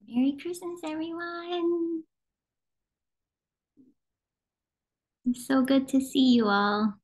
Merry Christmas, everyone. It's so good to see you all.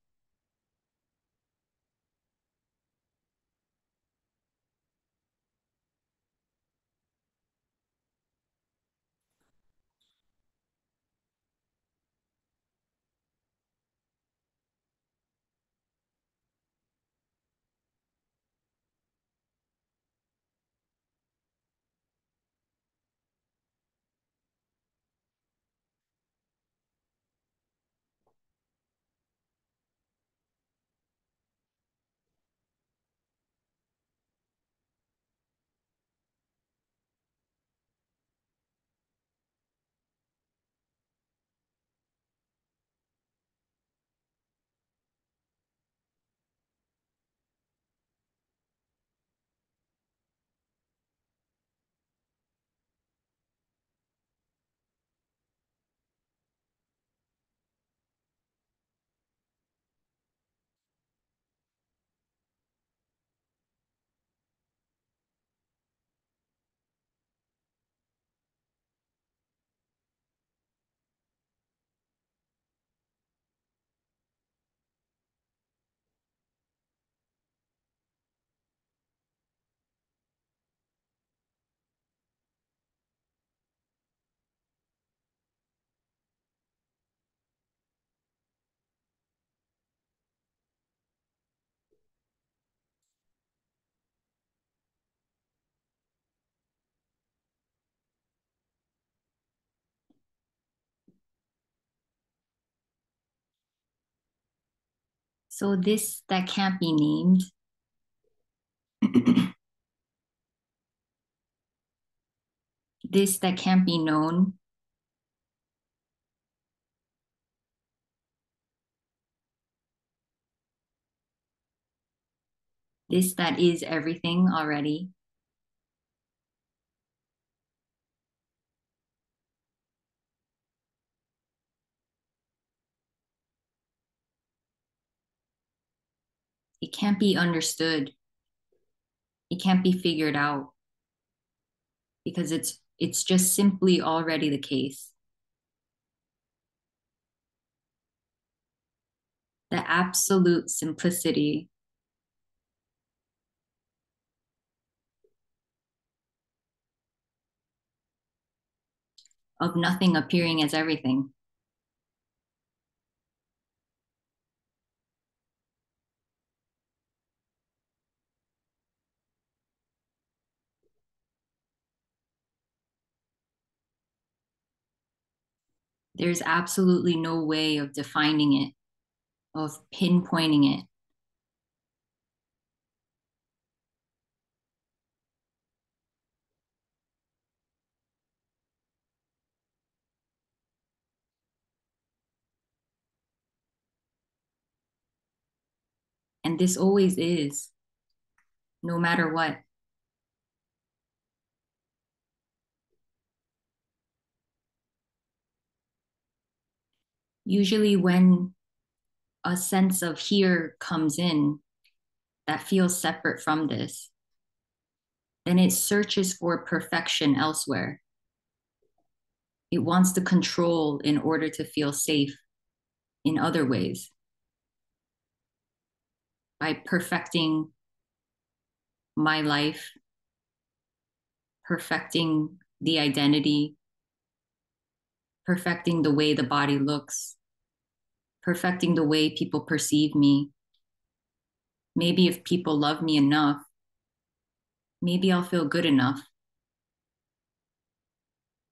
So, this that can't be named, this that can't be known, this that is everything already. It can't be understood. It can't be figured out because it's just simply already the case. The absolute simplicity of nothing appearing as everything. There's absolutely no way of defining it, of pinpointing it. And this always is, no matter what. Usually, when a sense of here comes in that feels separate from this, then it searches for perfection elsewhere. It wants to control in order to feel safe in other ways by perfecting my life, perfecting the identity, perfecting the way the body looks, perfecting the way people perceive me. Maybe if people love me enough, maybe I'll feel good enough.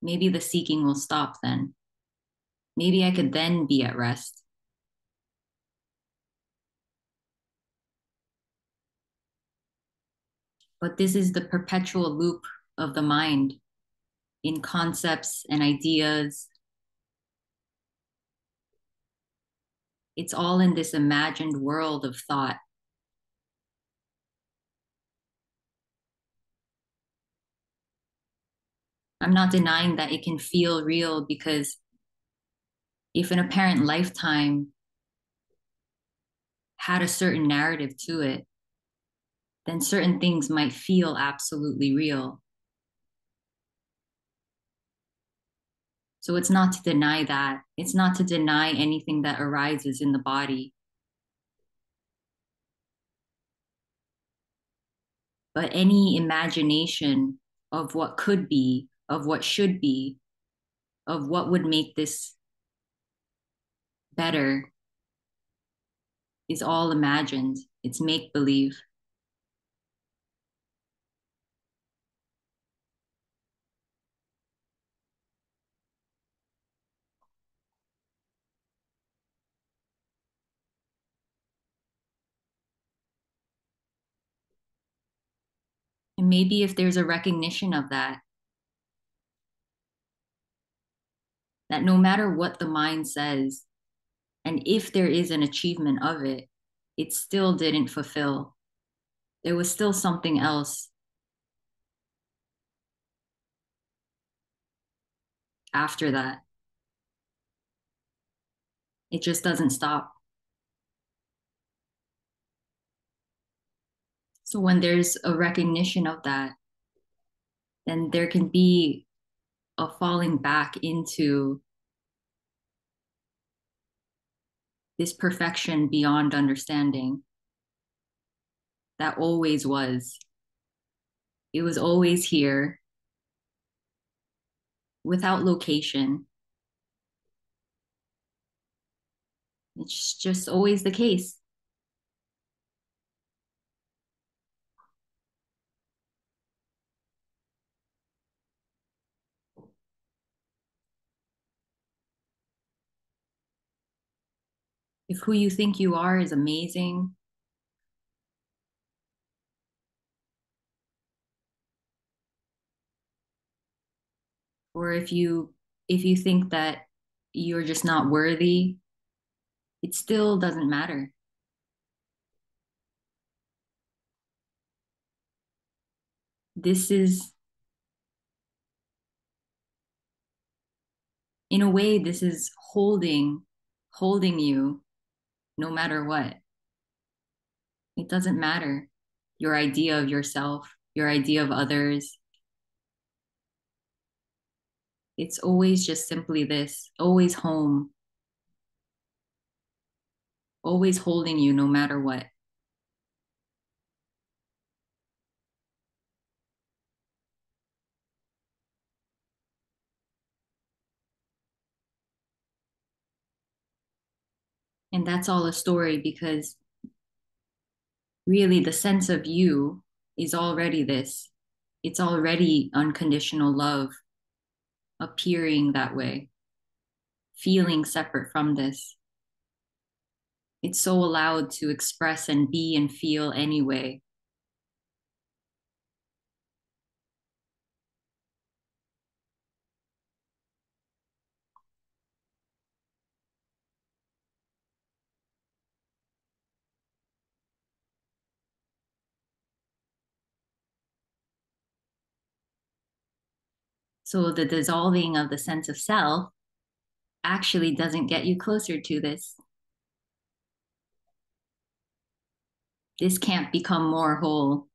Maybe the seeking will stop then. Maybe I could then be at rest. But this is the perpetual loop of the mind in concepts and ideas. It's all in this imagined world of thought. I'm not denying that it can feel real because if an apparent lifetime had a certain narrative to it, then certain things might feel absolutely real. So it's not to deny that. It's not to deny anything that arises in the body, but any imagination of what could be, of what should be, of what would make this better is all imagined. It's make believe. And maybe if there's a recognition of that, that no matter what the mind says, and if there is an achievement of it, it still didn't fulfill. There was still something else after that. It just doesn't stop. So when there's a recognition of that, then there can be a falling back into this perfection beyond understanding that always was. It was always here without location. It's just always the case. If who you think you are is amazing, or if you think that you're just not worthy, it still doesn't matter. This is, in a way, this is holding you no matter what. It doesn't matter. Your idea of yourself, your idea of others, it's always just simply this, always home, always holding you no matter what. And that's all a story because really the sense of you is already this. It's already unconditional love appearing that way, feeling separate from this. It's so allowed to express and be and feel anyway. So the dissolving of the sense of self actually doesn't get you closer to this. This can't become more whole,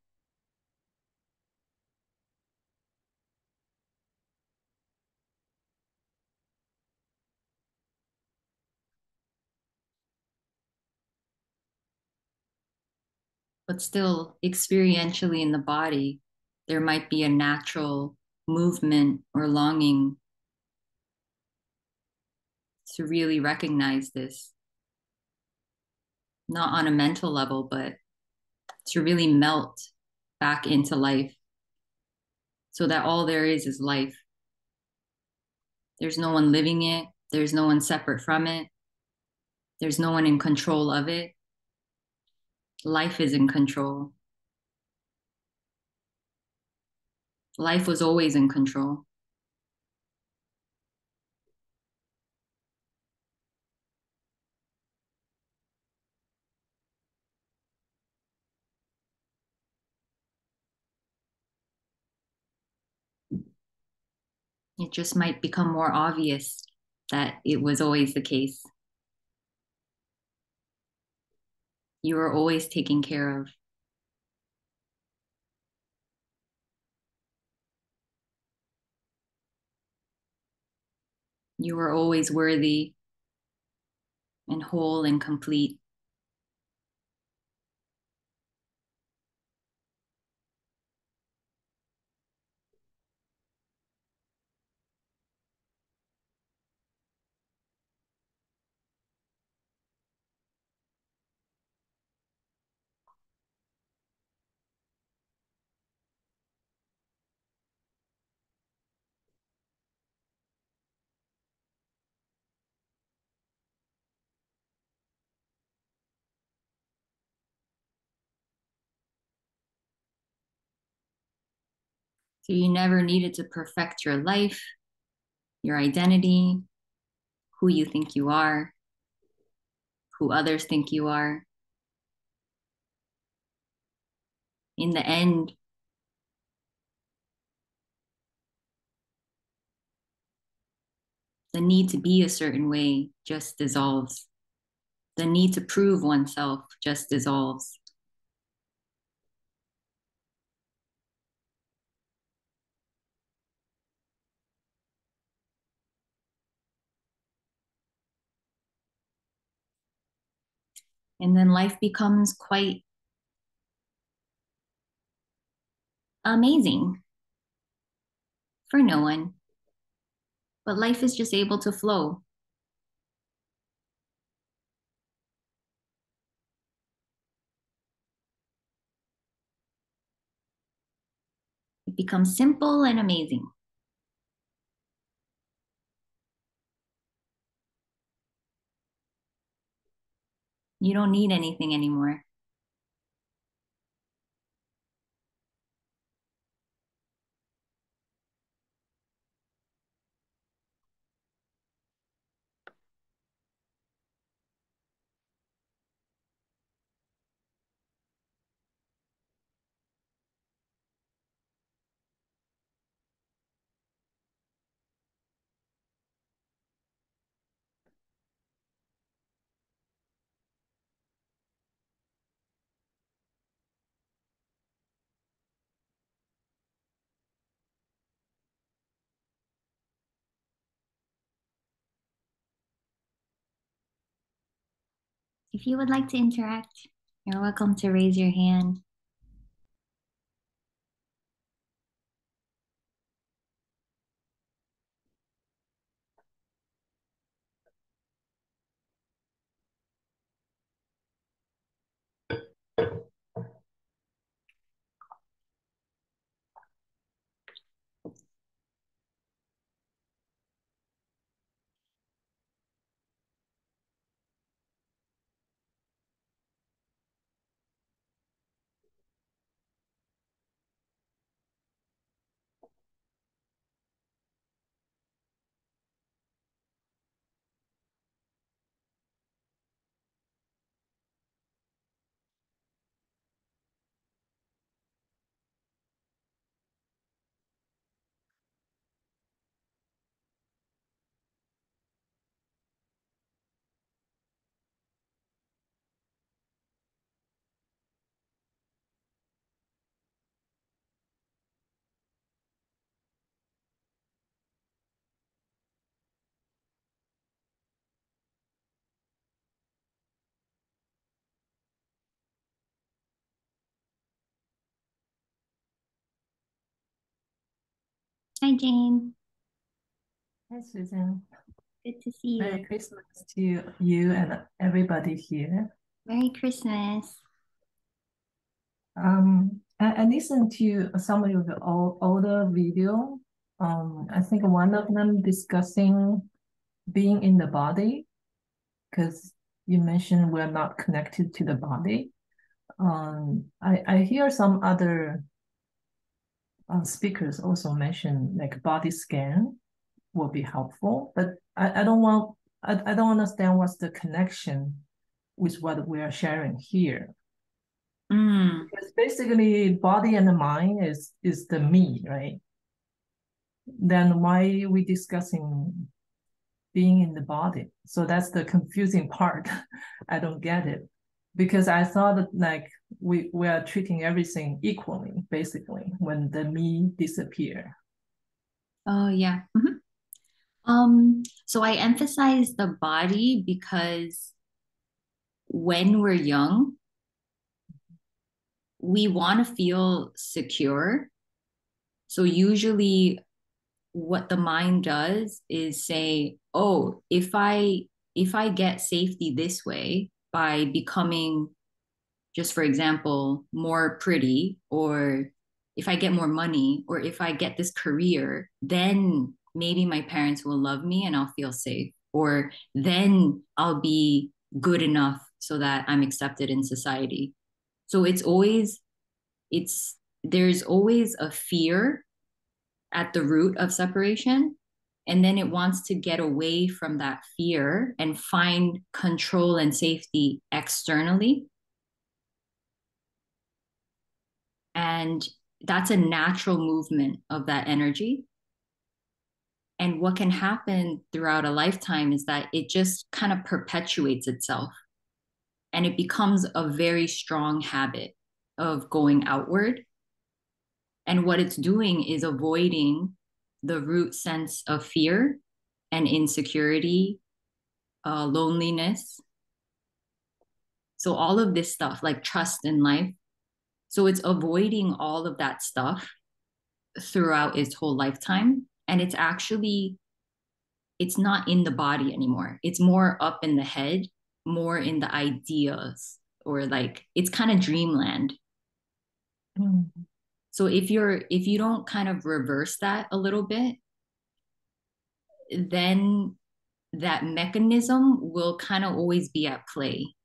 but still experientially in the body, there might be a natural movement or longing to really recognize this, not on a mental level, but to really melt back into life so that all there is life. There's no one living it, there's no one separate from it, there's no one in control of it. Life is in control. Life was always in control. It just might become more obvious that it was always the case. You were always taken care of. You are always worthy and whole and complete. So you never needed to perfect your life, your identity, who you think you are, who others think you are. In the end, the need to be a certain way just dissolves. The need to prove oneself just dissolves. And then life becomes quite amazing for no one. But life is just able to flow. It becomes simple and amazing. You don't need anything anymore. If you would like to interact, you're welcome to raise your hand. Hi, Jane. Hi, Susan. Good to see you. Merry Christmas to you and everybody here. Merry Christmas. I listened to some of the older video. I think one of them discussing being in the body, because you mentioned we're not connected to the body. I hear some other speakers also mention like body scan will be helpful, but I don't understand what's the connection with what we are sharing here. Because basically body and the mind is the me, right? Then why are we discussing being in the body? So that's the confusing part. I don't get it. Because I thought that like we are treating everything equally, basically, when the me disappear. Oh, yeah. So I emphasize the body because when we're young, we want to feel secure. So usually what the mind does is say, "Oh, if I get safety this way by becoming, just for example, more pretty, or if I get more money, or if I get this career, then maybe my parents will love me and I'll feel safe, or then I'll be good enough so that I'm accepted in society." So it's there's always a fear at the root of separation. And then it wants to get away from that fear and find control and safety externally. And that's a natural movement of that energy. And what can happen throughout a lifetime is that it just kind of perpetuates itself and it becomes a very strong habit of going outward. And what it's doing is avoiding the root sense of fear and insecurity, loneliness. So, all of this stuff, like trust in life. So, it's avoiding all of that stuff throughout its whole lifetime. And it's not in the body anymore. It's more up in the head, more in the ideas, or like it's kind of dreamland. Mm. So if you don't kind of reverse that a little bit, then that mechanism will kind of always be at play.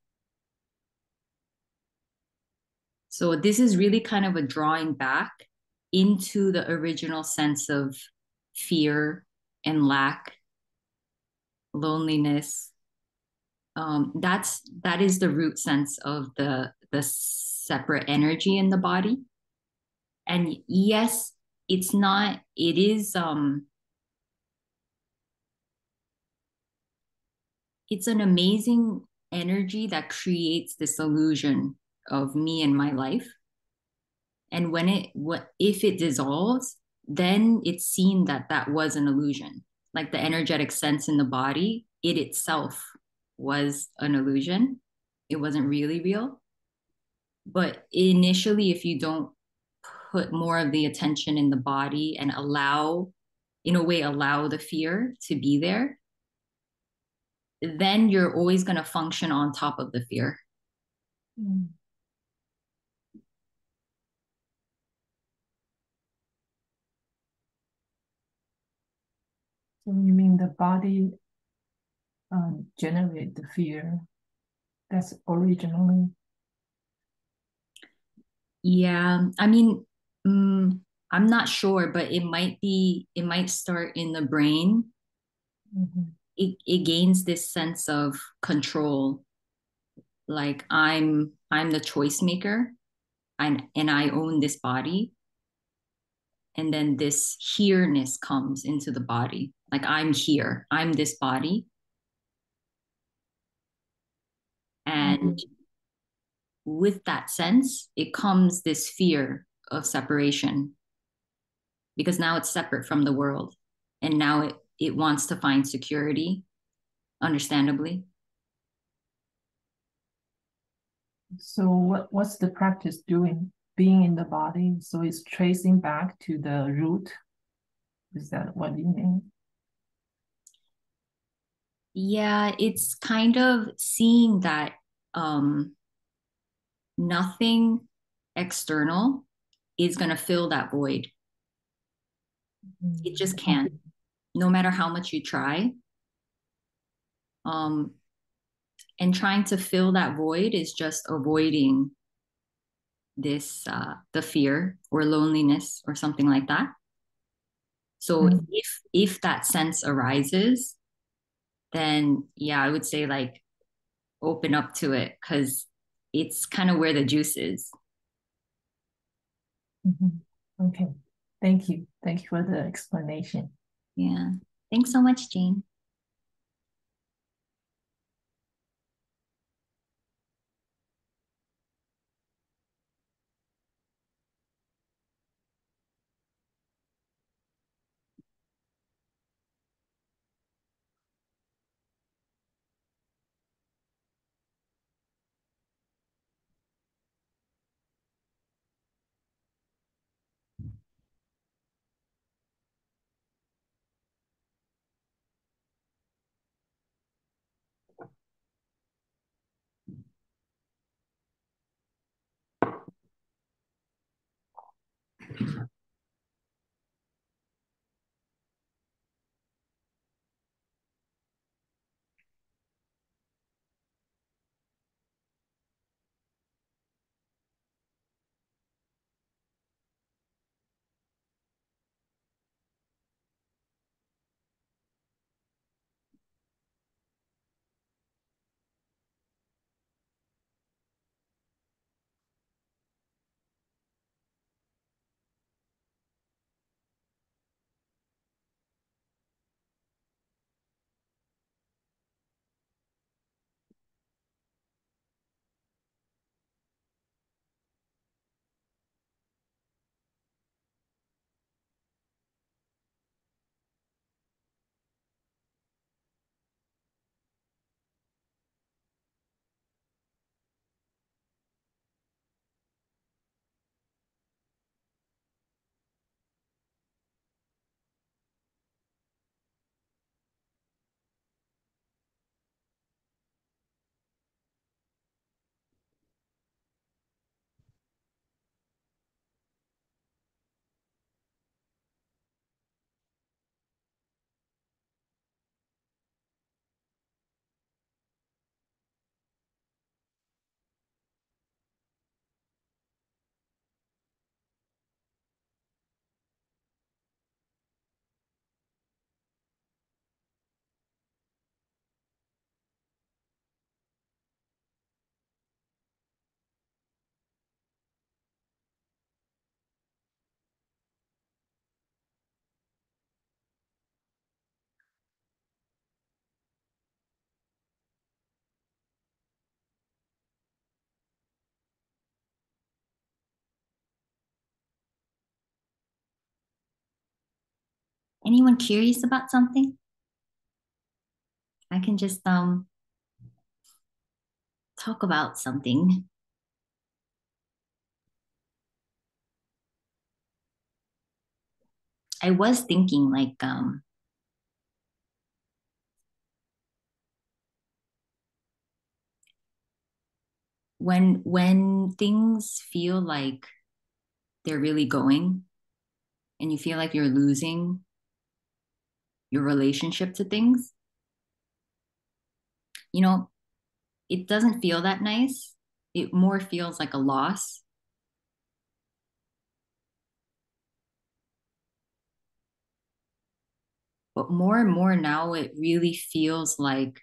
So this is really kind of a drawing back into the original sense of fear and lack, loneliness. That is the root sense of the separate energy in the body. And yes, it's not. It is. It's an amazing energy that creates this illusion of me and my life. And if it dissolves, then it's seen that that was an illusion. Like the energetic sense in the body, it itself was an illusion. It wasn't really real. But initially, if you don't put more of the attention in the body and in a way, allow the fear to be there, then you're always going to function on top of the fear. Mm. So you mean the body generate the fear that's originally? Yeah, I mean, mm, I'm not sure, but it might start in the brain. Mhm. It gains this sense of control, like I'm the choice maker, and I own this body. And then this here-ness comes into the body. Like I'm here, I'm this body. And Mhm. with that sense, it comes this fear of separation because now it's separate from the world. And now it wants to find security, understandably. So what's the practice doing? Being in the body, so it's tracing back to the root. Is that what you mean? Yeah, it's kind of seeing that um, nothing external is going to fill that void. It just Mm. can't, no matter how much you try. Um, and trying to fill that void is just avoiding the fear or loneliness or something like that. So Mm. if that sense arises, then yeah, I would say like open up to it because it's kind of where the juice is. Mhm. Okay. Thank you. Thank you for the explanation. Yeah. Thanks so much, Jane. Anyone curious about something? I can just talk about something. I was thinking like when things feel like they're really going and you feel like you're losing your relationship to things, you know, it doesn't feel that nice. It more feels like a loss. But more and more now, it really feels like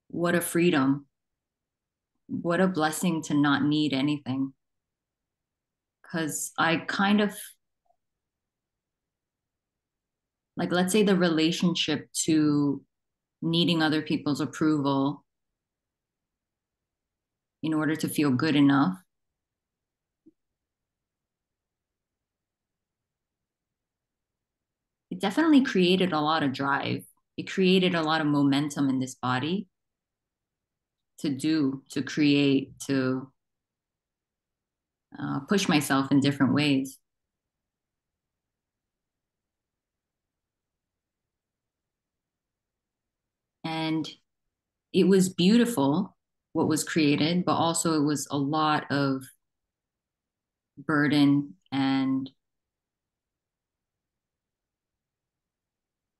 what a freedom, what a blessing to not need anything. Because I kind of like, let's say the relationship to needing other people's approval in order to feel good enough. It definitely created a lot of drive. It created a lot of momentum in this body to do, to create, to push myself in different ways. And it was beautiful what was created, but also it was a lot of burden and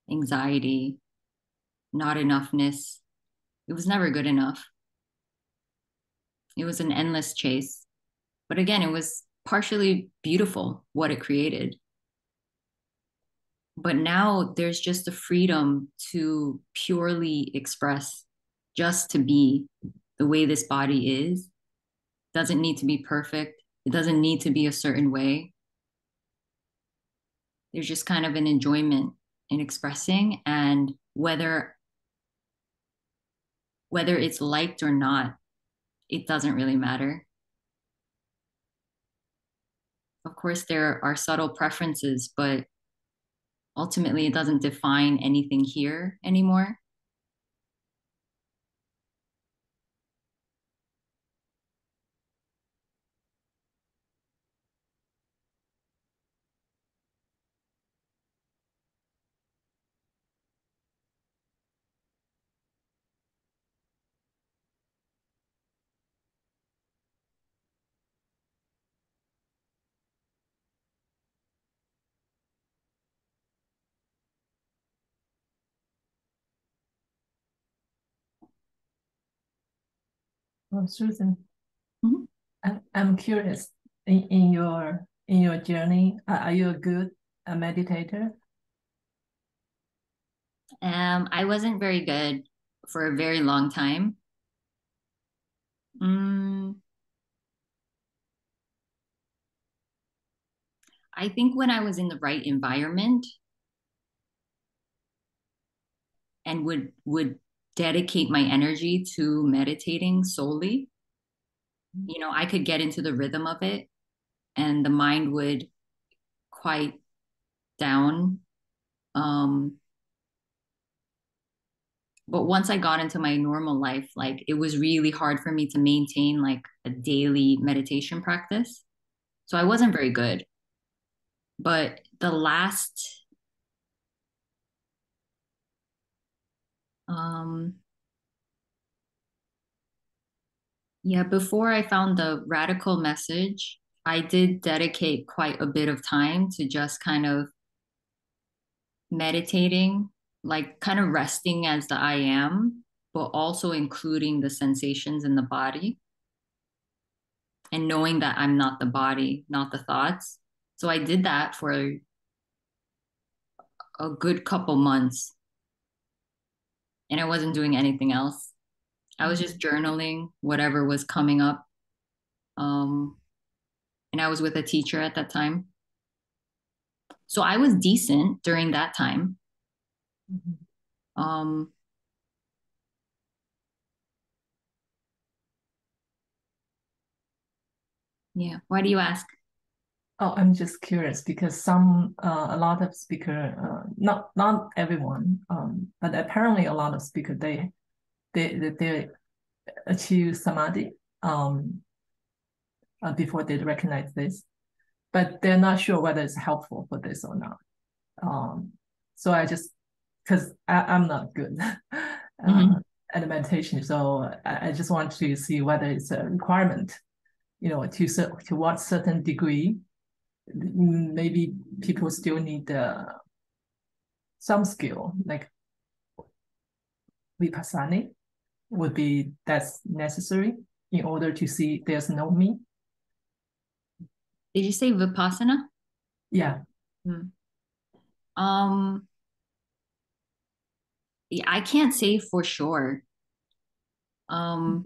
anxiety, not enoughness. It was never good enough. It was an endless chase. But again, it was partially beautiful what it created. But now there's just the freedom to purely express, just to be the way this body is. Doesn't need to be perfect. It doesn't need to be a certain way. There's just kind of an enjoyment in expressing, and whether it's liked or not, it doesn't really matter. Of course, there are subtle preferences, but ultimately it doesn't define anything here anymore. Well, Susan, Mhm. I'm curious in your journey, are you a good meditator? I wasn't very good for a very long time. Mm, I think when I was in the right environment and would dedicate my energy to meditating solely, I could get into the rhythm of it and the mind would quiet down. Um, but once I got into my normal life, like it was really hard for me to maintain like a daily meditation practice. So I wasn't very good. But the last um yeah, before I found the radical message, I did dedicate quite a bit of time to just kind of meditating, like kind of resting as the I am, but also including the sensations in the body and knowing that I'm not the body, not the thoughts. So I did that for a good couple months and I wasn't doing anything else. I was just journaling whatever was coming up. Um, and I was with a teacher at that time. So I was decent during that time. Mhm. Um, yeah. Why do you ask? Oh, I'm just curious because a lot of speaker, not everyone, but apparently a lot of speaker they achieve samadhi um, before they recognize this, but they're not sure whether it's helpful for this or not. Um, so I just because I'm not good Mhm. at meditation, so I just want to see whether it's a requirement, to what certain degree maybe people still need some skill like vipassana would be that's necessary in order to see there's no me. Did you say Vipassana? Yeah. Hmm. Um, yeah, I can't say for sure. Um,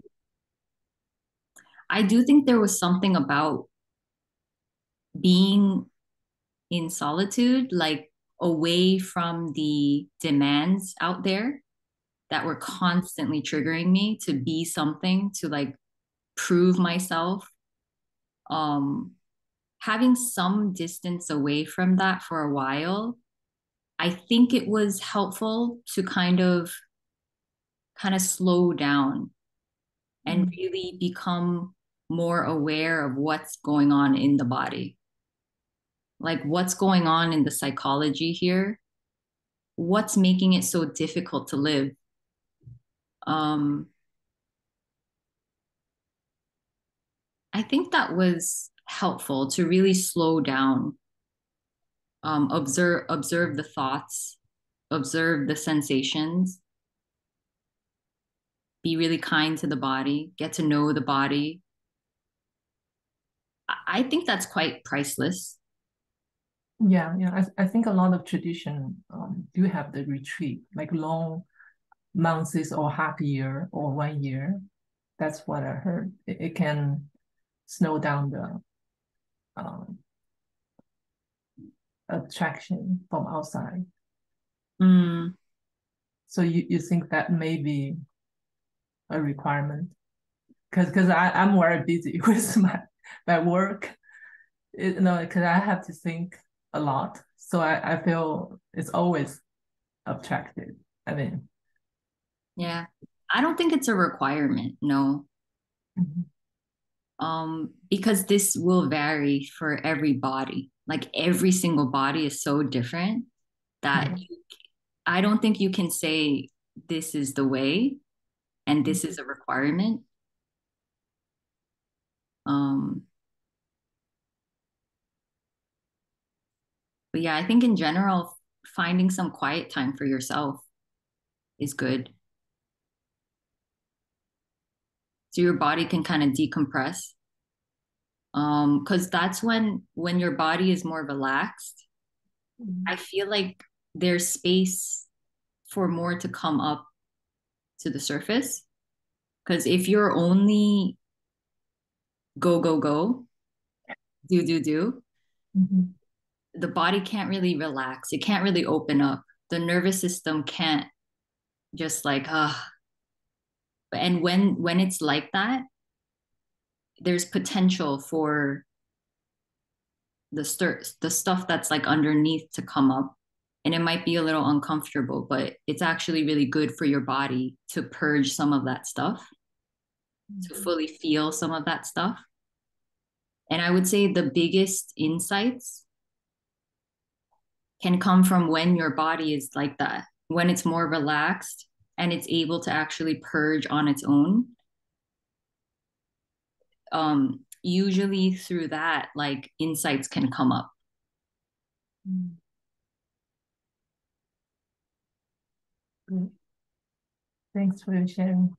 I do think there was something about being in solitude, like away from the demands out there that were constantly triggering me to be something, to like prove myself. Um, Having some distance away from that for a while, I think it was helpful to kind of slow down and Mm. really become more aware of what's going on in the body. Like what's going on in the psychology here? What's making it so difficult to live? Um, I think that was helpful to really slow down, observe the thoughts, observe the sensations, be really kind to the body, get to know the body. I think that's quite priceless. Yeah. I think a lot of tradition do have the retreat, like long months or half year or 1 year. That's what I heard. It can slow down the um, attraction from outside. Mm, So you think that may be a requirement? Because I'm very busy with my work, because I have to think a lot. So I feel it's always abstracted. I mean, yeah. I don't think it's a requirement, no. mhm. Because this will vary for every body. Like every single body is so different that Yeah. I don't think you can say this is the way and this is a requirement. Um, but yeah, I think in general, finding some quiet time for yourself is good. so your body can kind of decompress. Because that's when your body is more relaxed, I feel like there's space for more to come up to the surface. Because if you're only go, go, go, do, Mhm. the body can't really relax. It can't really open up. The nervous system can't just like, ah. And when it's like that, there's potential for the stuff that's like underneath to come up. And it might be a little uncomfortable, but it's actually really good for your body to purge some of that stuff, to fully feel some of that stuff. And I would say the biggest insights can come from when your body is like that, when it's more relaxed and it's able to actually purge on its own. Usually through that, like insights can come up. Mm. Good. Thanks for your sharing.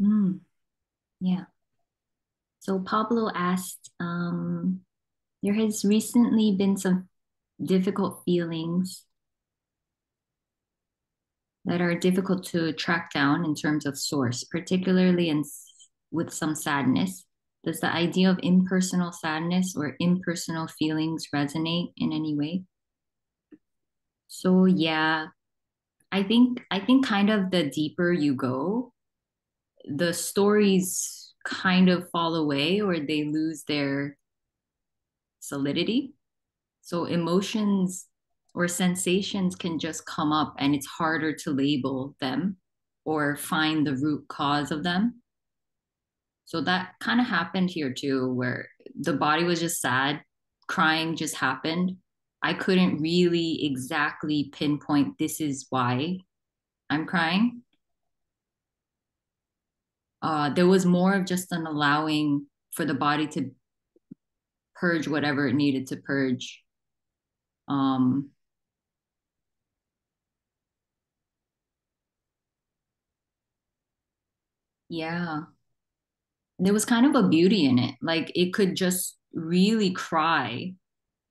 Mm, yeah. So Pablo asked, there has recently been some difficult feelings that are difficult to track down in terms of source, particularly with some sadness. Does the idea of impersonal sadness or impersonal feelings resonate in any way? So yeah, I think kind of the deeper you go, the stories kind of fall away or they lose their solidity. So emotions or sensations can just come up and it's harder to label them or find the root cause of them. So that kind of happened here too, where the body was just sad, crying just happened. I couldn't really exactly pinpoint this is why I'm crying. There was more of just an allowing for the body to purge whatever it needed to purge. Um, yeah, there was kind of a beauty in it. Like it could just really cry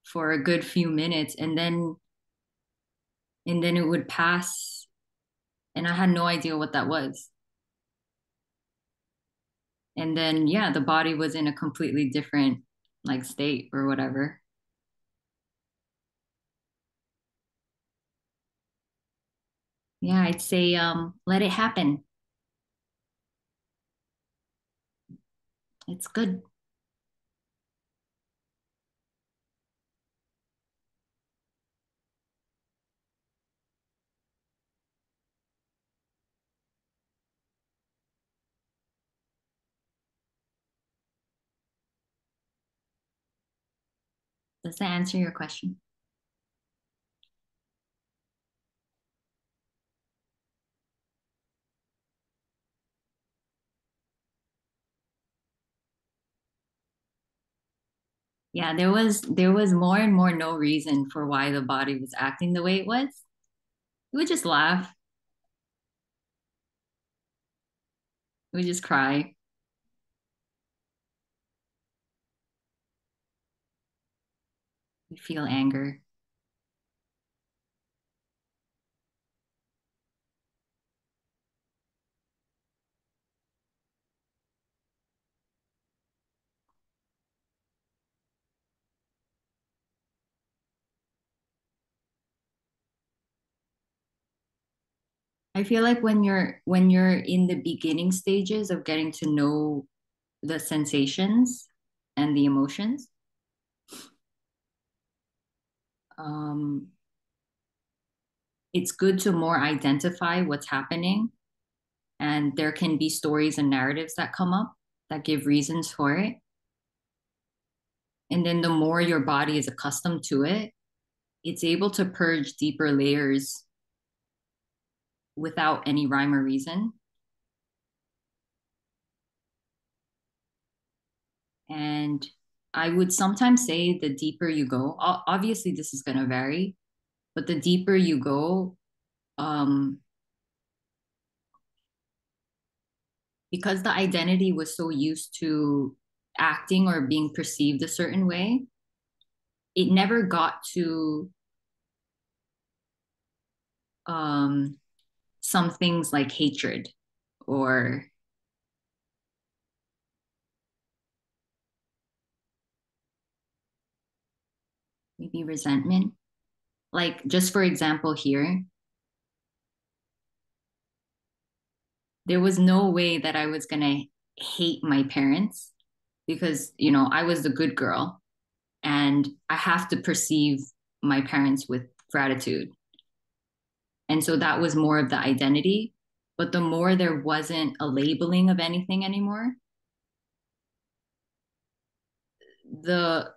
for a good few minutes and then it would pass and I had no idea what that was. And then yeah, the body was in a completely different like state or whatever. Yeah, I'd say let it happen. It's good. Does that answer your question? Yeah, there was more and more no reason for why the body was acting the way it was. It would just laugh. It would just cry. We feel anger. I feel like when you're in the beginning stages of getting to know the sensations and the emotions, um, it's good to more identify what's happening. And there can be stories and narratives that come up that give reasons for it. And then the more your body is accustomed to it, it's able to purge deeper layers without any rhyme or reason. And I would sometimes say the deeper you go, obviously this is going to vary, but the deeper you go, um, because the identity was so used to acting or being perceived a certain way, it never got to um, some things like hatred or maybe resentment. Like, just for example, here, there was no way that I was going to hate my parents because, I was the good girl and I have to perceive my parents with gratitude. And so that was more of the identity. But the more there wasn't a labeling of anything anymore, the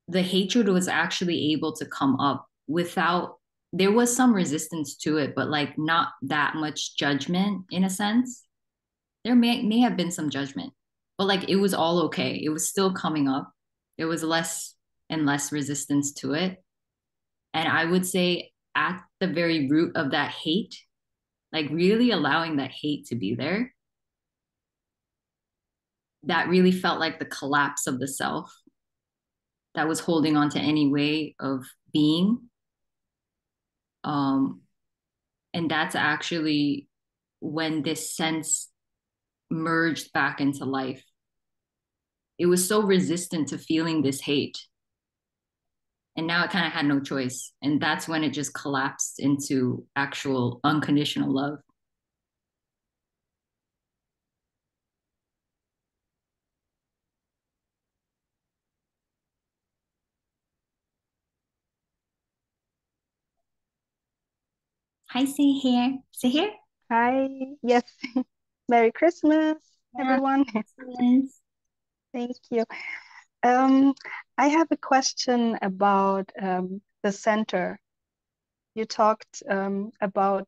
the hatred was actually able to come up without there was some resistance to it, but like not that much judgment in a sense. There may have been some judgment, but like it was all okay. It was still coming up. There was less and less resistance to it. And I would say at the very root of that hate, like really allowing that hate to be there, that really felt like the collapse of the self that was holding on to any way of being. Um, and that's actually when this sense merged back into life. It was so resistant to feeling this hate. And now it kind of had no choice. And that's when it just collapsed into actual unconditional love. Hi, say here. Say here. Hi, yes. Merry Christmas, Yeah, everyone. excellent. Thank you. Um, I have a question about the center. You talked about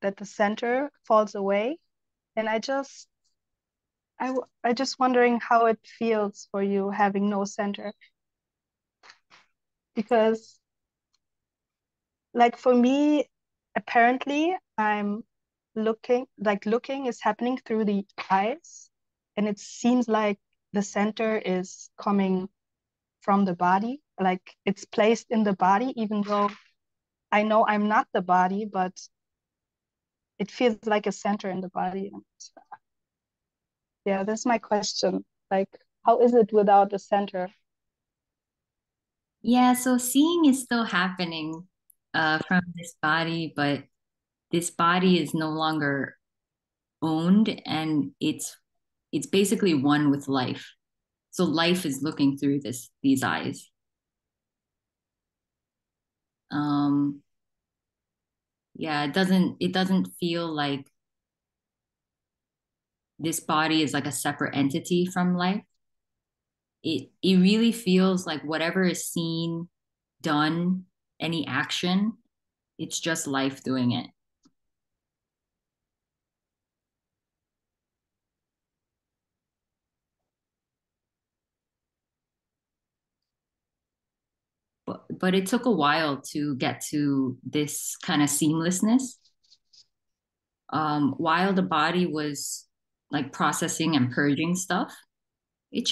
that the center falls away, and I just wondering how it feels for you having no center, because like for me, apparently I'm looking is happening through the eyes, and it seems like the center is coming from the body, like it's placed in the body, even though I know I'm not the body, but it feels like a center in the body. And yeah, that's my question. Like, how is it without the center? Yeah, so seeing is still happening from this body, but this body is no longer owned and it's basically one with life. So life is looking through these eyes. Um, yeah, it doesn't feel like this body is like a separate entity from life. It really feels like whatever is seen, done, any action, it's just life doing it. But it took a while to get to this kind of seamlessness. While the body was like processing and purging stuff, it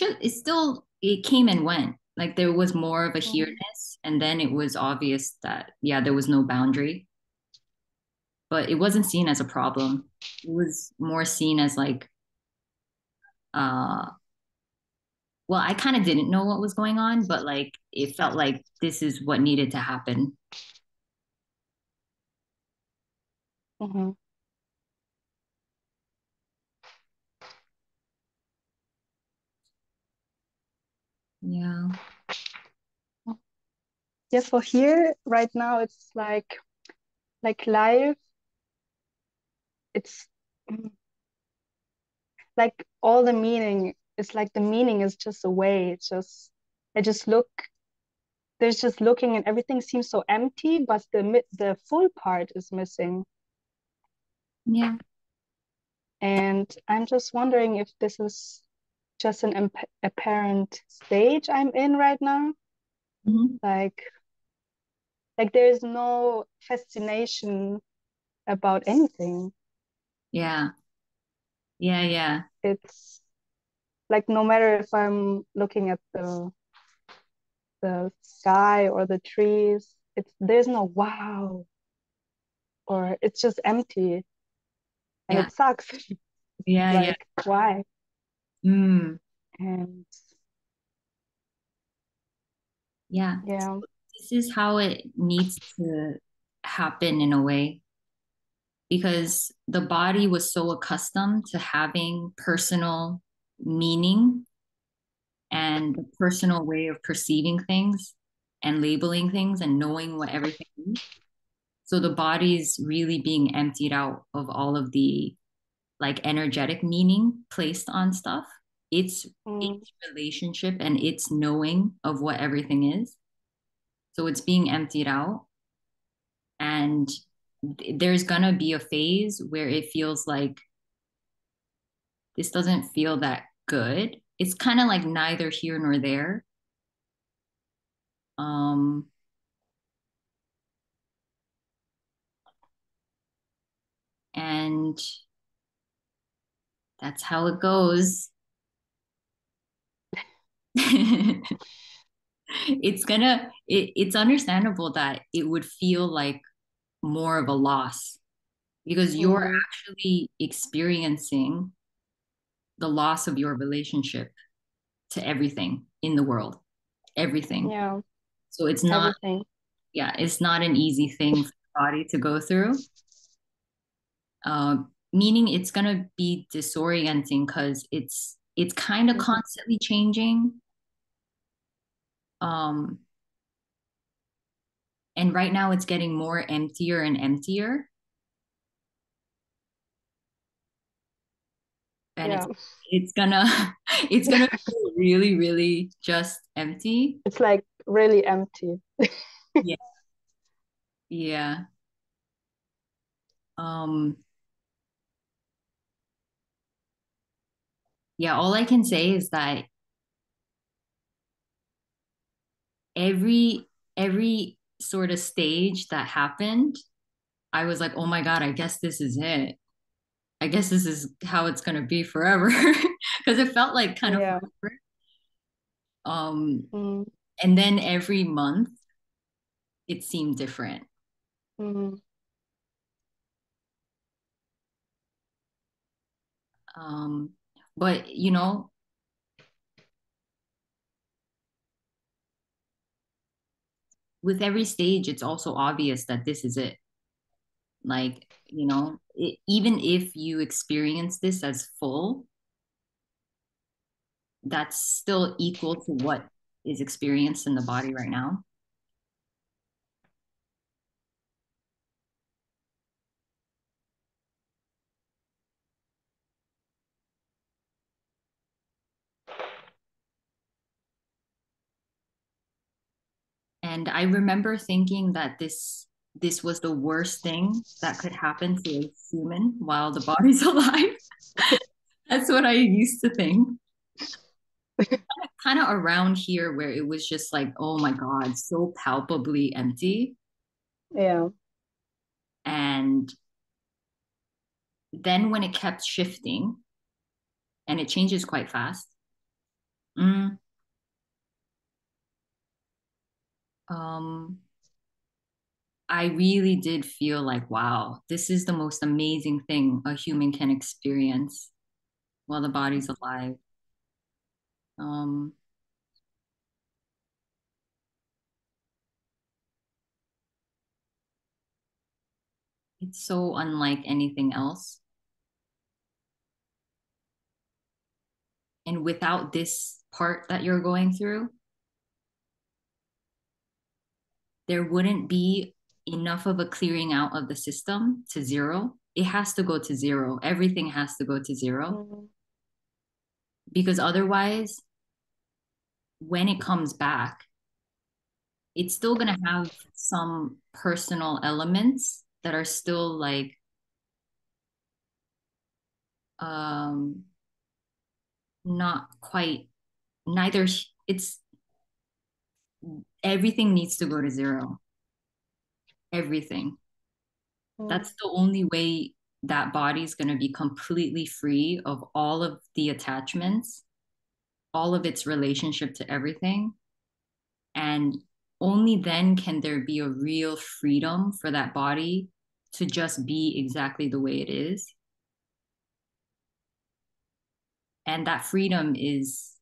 came and went. Like there was more of a Mhm. here-ness, and then it was obvious that yeah, there was no boundary, but it wasn't seen as a problem. It was more seen as like uh well, I kind of didn't know what was going on, but like it felt like this is what needed to happen. Mhm. Yeah. Yeah, so here right now it's like life, it's like all the meaning, it's like the meaning is just away. It's just I just look, there's just looking and everything seems so empty, but the full part is missing. Yeah. And I'm just wondering if this is just an apparent stage I'm in right now. Mm-hmm. Like there's no fascination about anything. Yeah. Yeah. Yeah. It's like no matter if I'm looking at the sky or the trees, there's no wow, or it's just empty and Yeah. it sucks. Yeah. Yeah. Like why? Mm. And Yeah. yeah, This is how it needs to happen in a way, because the body was so accustomed to having personal meaning and a personal way of perceiving things and labeling things and knowing what everything is. So the body's really being emptied out of all of the like energetic meaning placed on stuff. It's mm, its relationship and its knowing of what everything is. So it's being emptied out. And there's gonna be a phase where it feels like this doesn't feel that good. It's kind of like neither here nor there. Um, and that's how it goes. It's understandable that it would feel like more of a loss because you're mm, actually experiencing the loss of your relationship to everything in the world, everything. yeah, So it's not, everything. yeah, it's not an easy thing for the body to go through. Meaning it's gonna be disorienting because it's kind of Mm, constantly changing. Um, and right now it's getting more emptier and emptier, and yeah, it's gonna it's gonna feel really, really just empty. it's like really empty. Yeah, yeah. Um, yeah. All I can say is that every sort of stage that happened, I was like, oh my God, I guess this is it. I guess this is how it's gonna be forever. Because it felt like kind of Yeah. forever. Um, Mm, and then every month it seemed different. mm, Um, but you know, with every stage, it's also obvious that this is it. Like, even if you experience this as full, that's still equal to what is experienced in the body right now. And I remember thinking that this was the worst thing that could happen to a human while the body's alive. That's what I used to think. Kind of around here where it was just like, oh my God, so palpably empty. yeah. And then when it kept shifting, and it changes quite fast, mm, um, I really did feel like, wow, this is the most amazing thing a human can experience while the body's alive. Um, it's so unlike anything else. And without this part that you're going through, there wouldn't be enough of a clearing out of the system to zero. It has to go to zero. Everything has to go to zero Mm, because otherwise when it comes back, it's still going to have some personal elements that are still like um not quite neither it's everything needs to go to zero. Everything. That's the only way that body is going to be completely free of all of the attachments, all of its relationship to everything. And only then can there be a real freedom for that body to just be exactly the way it is. And that freedom is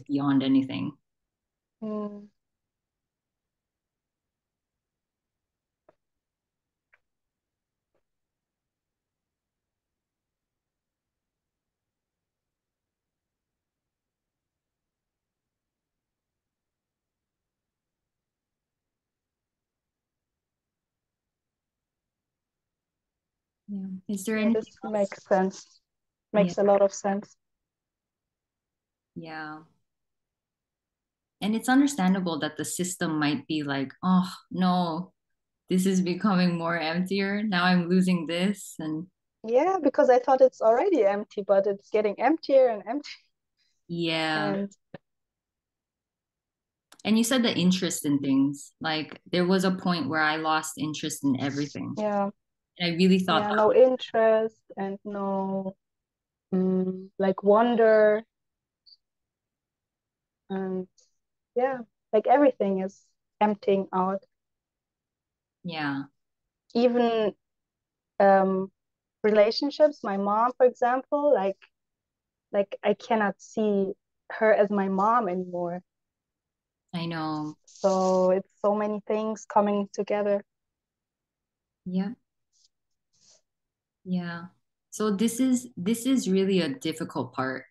beyond anything. Mm. Yeah. Is there Yeah, this anything else? makes sense. Yeah. Makes a lot of sense. Yeah. And it's understandable that the system might be like, oh no, this is becoming more emptier. Now I'm losing this. And Yeah, because I thought it's already empty, but it's getting emptier and emptier. yeah. And And you said the interest in things. Like there was a point where I lost interest in everything. yeah, And I really thought yeah, that no interest and no like wonder, and yeah, like everything is emptying out. yeah. Even um relationships, my mom, for example, like I cannot see her as my mom anymore. I know. So it's so many things coming together. Yeah. Yeah. So this is really a difficult part.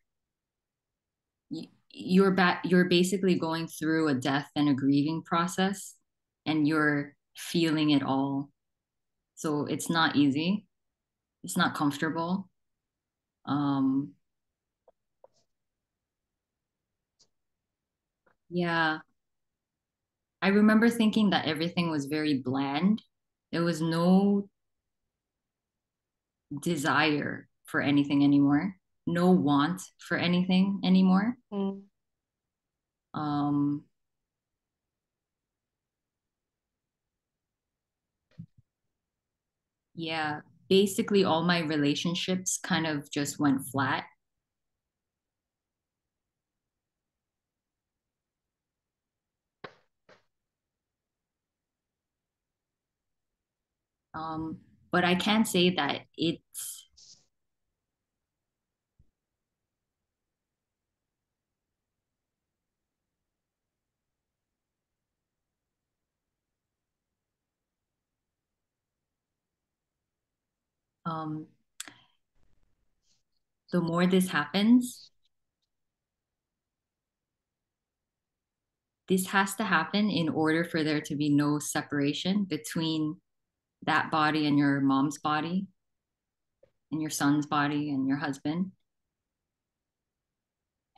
You're basically going through a death and a grieving process and you're feeling it all. So it's not easy. It's not comfortable. Um yeah. I remember thinking that everything was very bland. There was no desire for anything anymore, no want for anything anymore. Mm. Um, yeah, basically all my relationships kind of just went flat. But I can say that it's um, the more this happens, this has to happen in order for there to be no separation between that body and your mom's body and your son's body and your husband.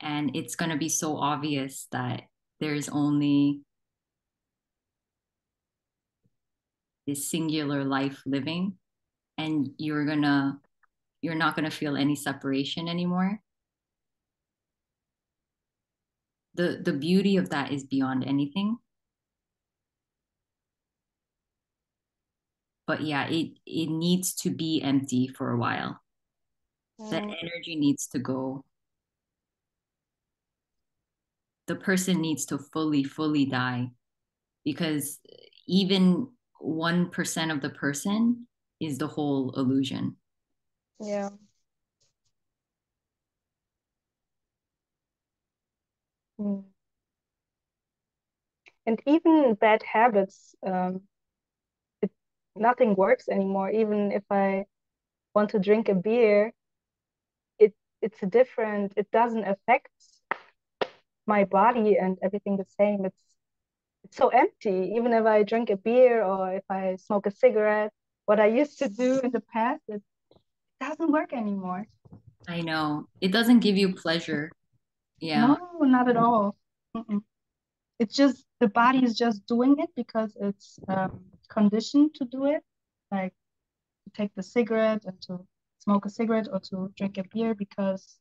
And it's going to be so obvious that there's only this singular life living and you're not going to feel any separation anymore. The beauty of that is beyond anything. But yeah, it needs to be empty for a while. The Mm. energy needs to go. The person needs to fully die because even 1% of the person is the whole illusion. Yeah. Mm. And even bad habits, it, nothing works anymore. Even if I want to drink a beer, it it's a different. It doesn't affect my body and everything the same. It's so empty. Even if I drink a beer or if I smoke a cigarette, what I used to do in the past, it doesn't work anymore. I know. It doesn't give you pleasure. Yeah. No, not at all. Mm-mm. it's just the body is just doing it because it's conditioned to do it, like to take the cigarette and to smoke a cigarette or to drink a beer because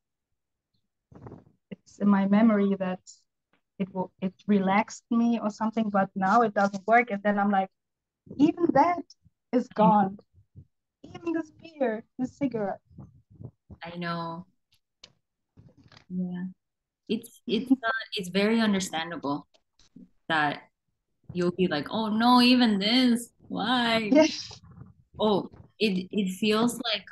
it's in my memory that it relaxed me or something, but now it doesn't work. And then I'm like, even that is gone. Even this beer, this cigarette. I know. Yeah. It's very understandable that you'll be like, oh no, even this. Why? Yes. Oh, it feels like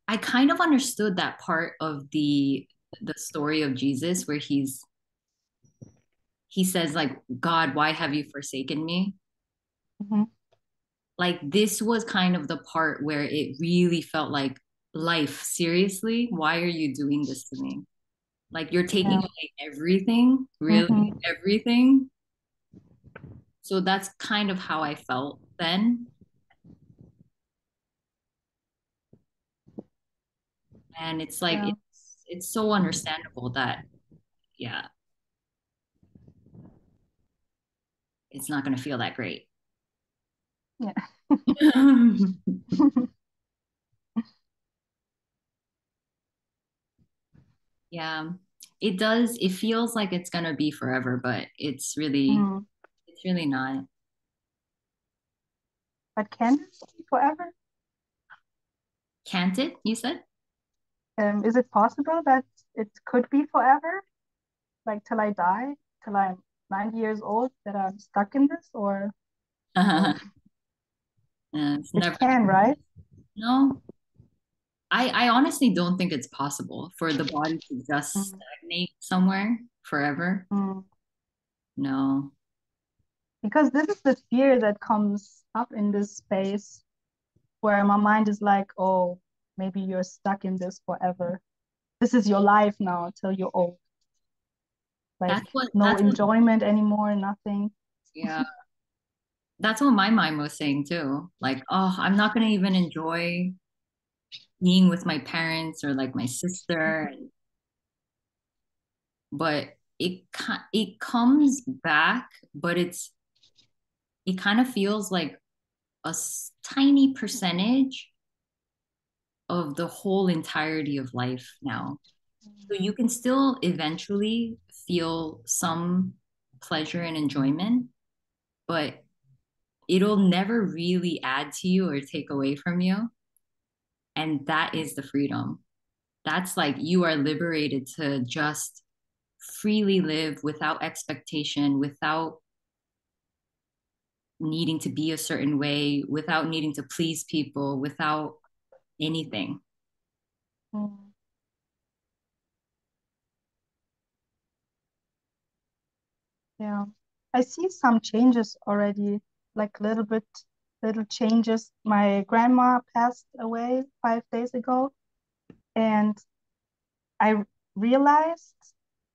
I kind of understood that part of the story of Jesus where he says like, God, why have you forsaken me? Mm-hmm. Like this was kind of the part where it really felt like, life, seriously, why are you doing this to me? Like you're taking away everything, really, everything. So that's kind of how I felt then. And it's like Yeah. it's so understandable that yeah, it's not gonna feel that great. Yeah. Yeah. It does, it feels like it's gonna be forever, but it's really not. But can it be forever? Can't it, you said? Is it possible that it could be forever? Like till I die, till I'm 90 years old, that I'm stuck in this, or It's it never, can, right? no. I honestly don't think it's possible for the body to just Mm. stagnate somewhere forever. Mm. No. Because this is the fear that comes up in this space where my mind is like, oh, maybe you're stuck in this forever. This is your life now till you're old. Like no That's what enjoyment anymore, nothing. yeah. That's what my mind was saying too. Like, oh, I'm not gonna even enjoy being with my parents or like my sister. But it comes back, but it kind of feels like a tiny percentage of the whole entirety of life now. So you can still eventually feel some pleasure and enjoyment, but it'll never really add to you or take away from you. And that is the freedom. That's like you are liberated to just freely live without expectation, without needing to be a certain way, without needing to please people, without anything. Mm. Yeah. I see some changes already, like little changes. My grandma passed away 5 days ago, and I realized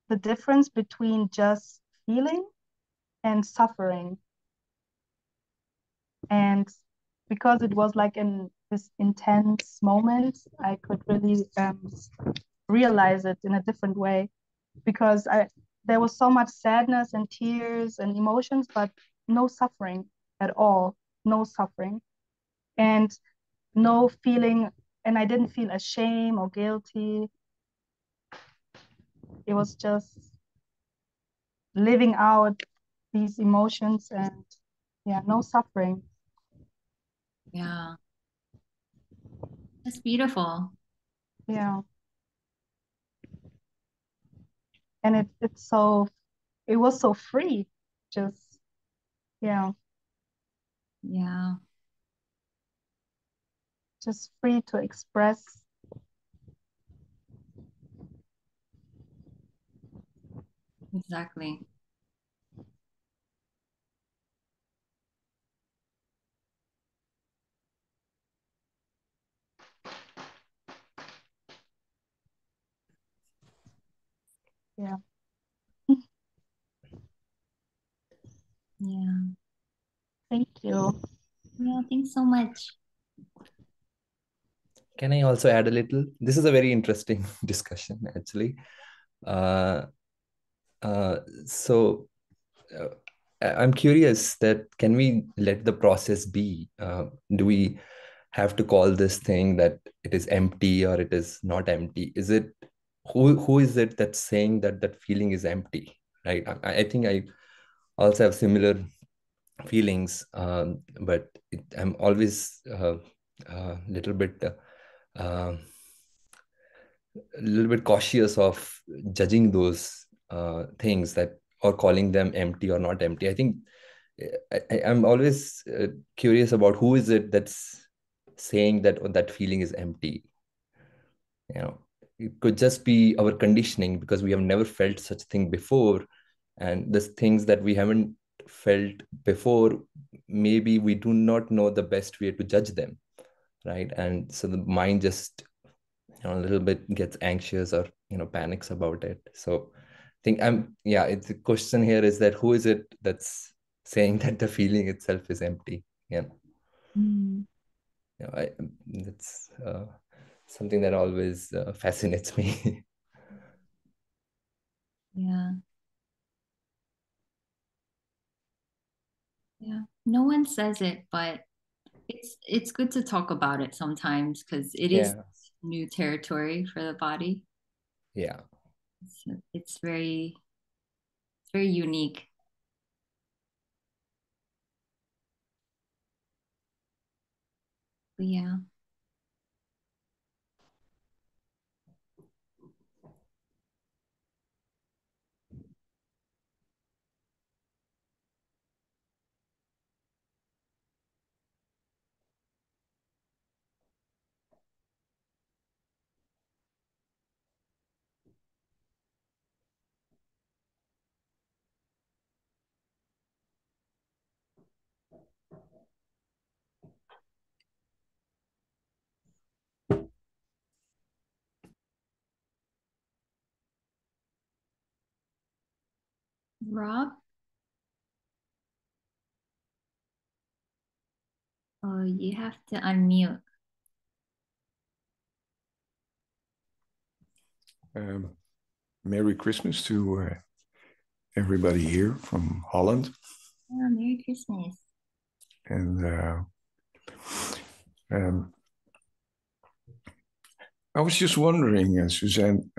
the difference between just feeling and suffering. And because it was like in this intense moment, I could really realize it in a different way because there was so much sadness and tears and emotions, but no suffering at all, no suffering and no feeling, and I didn't feel ashamed or guilty. It was just living out these emotions and yeah, no suffering. Yeah. That's beautiful. Yeah. And it was so free, just yeah, Yeah. just free to express. Exactly. Yeah. Yeah. Thank you. Yeah. Thanks so much. Can I also add a little? This is a very interesting discussion, actually. So I'm curious that can we let the process be? Do we have to call this thing that it is empty or it is not empty? Is it who is it that's saying that that feeling is empty? Right. I think I also have similar feelings, but I'm always uh, a little bit cautious of judging those things that or calling them empty or not empty. I think I'm always curious about who is it that's saying that that feeling is empty. You know, it could just be our conditioning because we have never felt such thing before, and the things that we haven't felt before, maybe we do not know the best way to judge them, right? And so the mind just a little bit gets anxious or panics about it. So I think it's the question here is that who is it that's saying that the feeling itself is empty? Yeah. Mm. That's something that always fascinates me. Yeah. Yeah. No one says it, but it's good to talk about it sometimes because it is Yeah. new territory for the body. Yeah. It's very unique. But yeah. Rob, oh, you have to unmute. Merry Christmas to everybody here from Holland. Oh, Merry Christmas. And I was just wondering, Suzanne,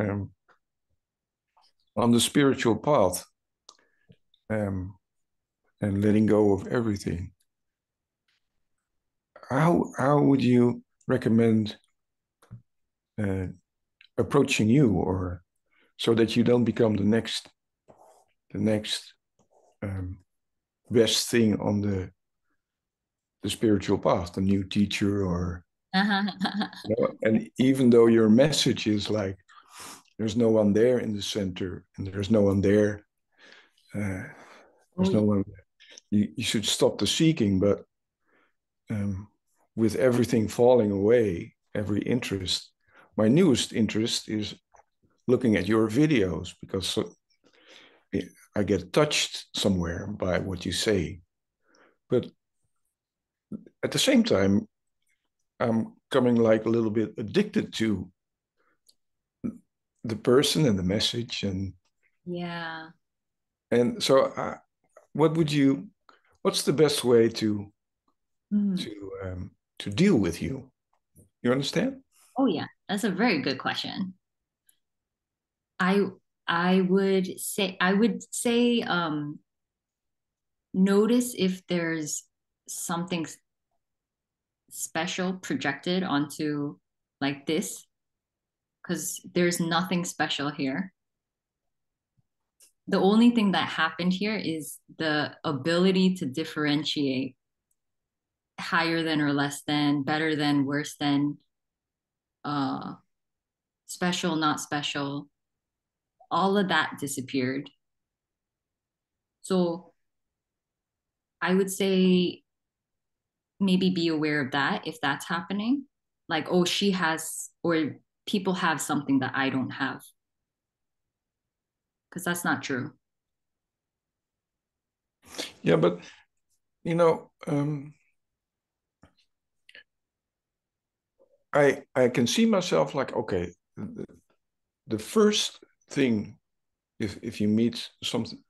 on the spiritual path and letting go of everything, how would you recommend approaching you, or so that you don't become the next best thing on the spiritual path, the new teacher, or and even though your message is like there's no one there in the center and there's no one there, there's no one, you should stop the seeking, but with everything falling away, every interest, my newest interest is looking at your videos because I get touched somewhere by what you say. But at the same time, I'm coming like a little bit addicted to the person and the message. And Yeah. And so what's the best way to deal with you? You understand? Oh yeah, that's a very good question. I would say notice if there's something special projected onto like this because there's nothing special here. The only thing that happened here is the ability to differentiate higher than or less than, better than, worse than, special, not special. All of that disappeared. So I would say maybe be aware of that if that's happening. Like, oh, she has, or people have something that I don't have. Because that's not true. Yeah, but I can see myself like, okay, the first thing if you meet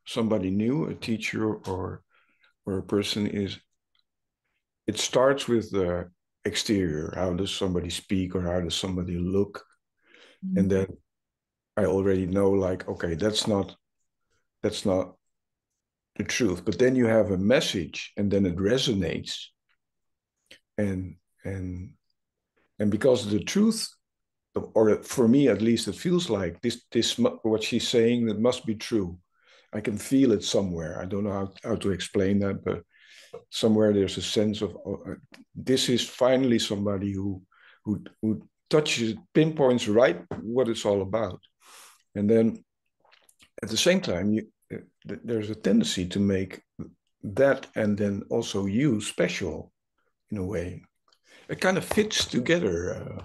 somebody new, a teacher or a person, is it starts with the exterior. How does somebody speak or how does somebody look? Mm-hmm. And then I already know, like, okay, that's not the truth. But then you have a message, and then it resonates, and and and because the truth, or for me at least, it feels like this what she's saying, that must be true. I can feel it somewhere. I don't know how to explain that, but somewhere there's a sense of this is finally somebody who touches, pinpoints right what it's all about. And then at the same time, there's a tendency to make that and then also you special in a way. It kind of fits together.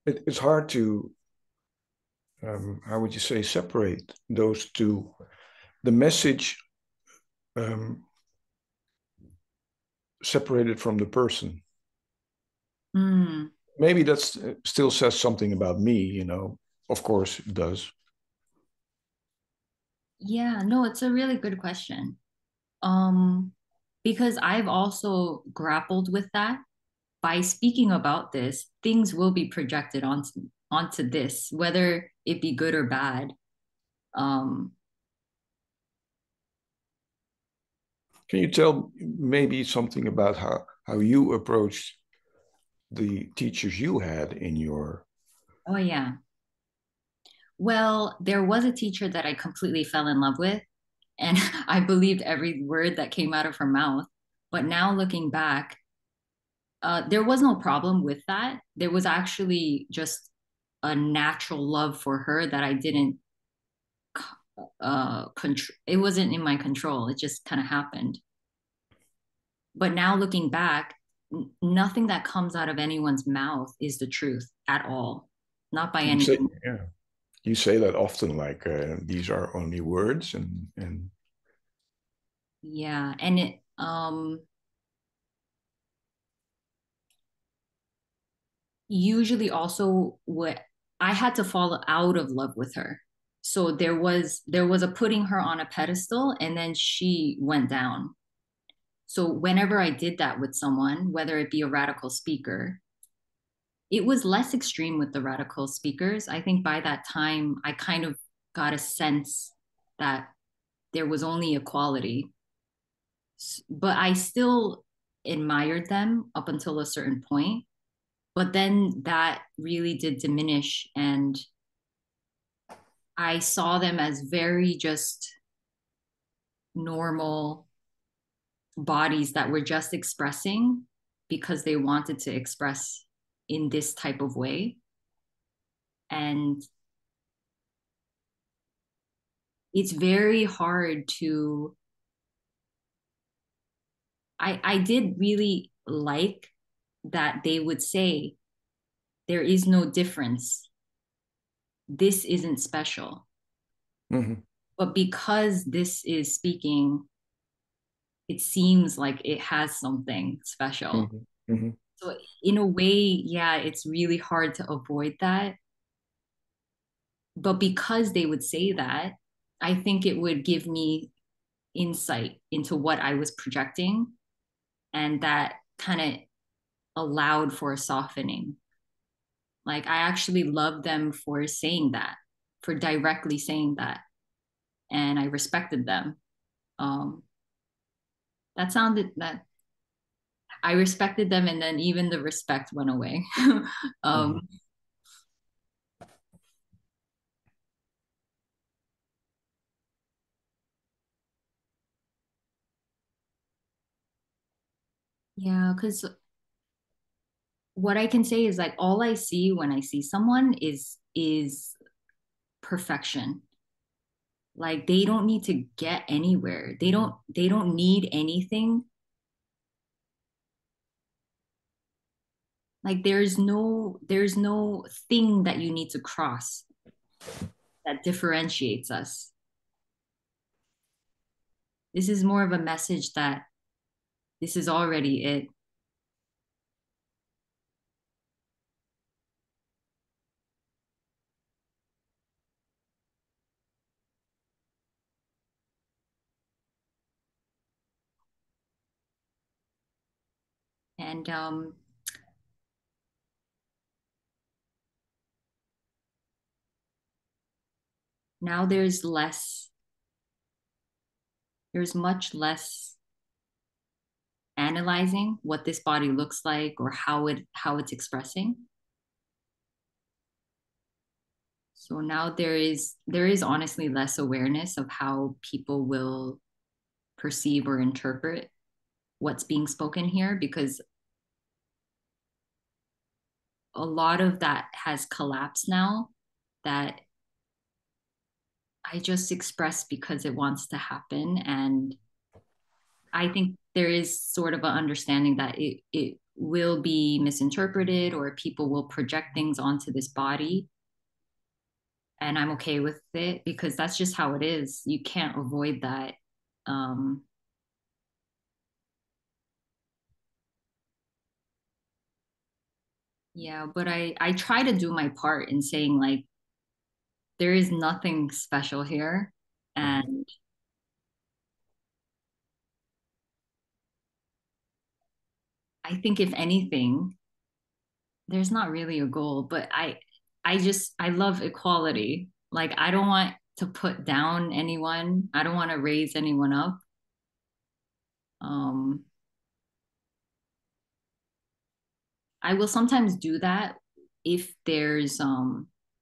It's hard to, how would you say, separate those two. The message separated from the person. Mm. Maybe that's still says something about me, you know. Of course it does. Yeah, no, it's a really good question. Because I've also grappled with that. By speaking about this, things will be projected onto this, whether it be good or bad. Um, Can you tell maybe something about how you approached the teachers you had in your... oh yeah. Well, there was a teacher that I completely fell in love with, and I believed every word that came out of her mouth. But now looking back, there was no problem with that. There was actually just a natural love for her that I didn't control. It wasn't in my control. It just kind of happened. But now looking back, nothing that comes out of anyone's mouth is the truth at all, not by any means. Yeah, you say that often, like these are only words, and Yeah, and it usually also what I had to fall out of love with her. So there was a putting her on a pedestal and then she went down. So whenever I did that with someone, whether it be a radical speaker, it was less extreme with the radical speakers. I think by that time I kind of got a sense that there was only equality. But I still admired them up until a certain point. But then that really did diminish, and I saw them as very just normal bodies that were just expressing because they wanted to express in this type of way. And it's very hard to, I did really like that they would say, there is no difference. This isn't special. mm-hmm. But because this is speaking, it seems like it has something special. Mm-hmm. Mm-hmm. So in a way, yeah, it's really hard to avoid that. But because they would say that, I think it would give me insight into what I was projecting. And that kind of allowed for a softening. Like I actually loved them for saying that, for directly saying that. And I respected them. Um, that I respected them, and then even the respect went away. Mm-hmm. Yeah, because what I can say is like all I see when I see someone is perfection. Like they don't need to get anywhere. They don't need anything. Like there's no thing that you need to cross that differentiates us. This is more of a message that this is already it. And now there's much less analyzing what this body looks like or how it's expressing. So now there is honestly less awareness of how people will perceive or interpret what's being spoken here, because a lot of that has collapsed now, that I just express because it wants to happen. And I think there is sort of an understanding that it will be misinterpreted or people will project things onto this body. And I'm okay with it because that's just how it is. You can't avoid that. Yeah, but I try to do my part in saying, like, there is nothing special here. And I think if anything, there's not really a goal, but I love equality. Like, I don't want to put down anyone. I don't want to raise anyone up. I will sometimes do that if there's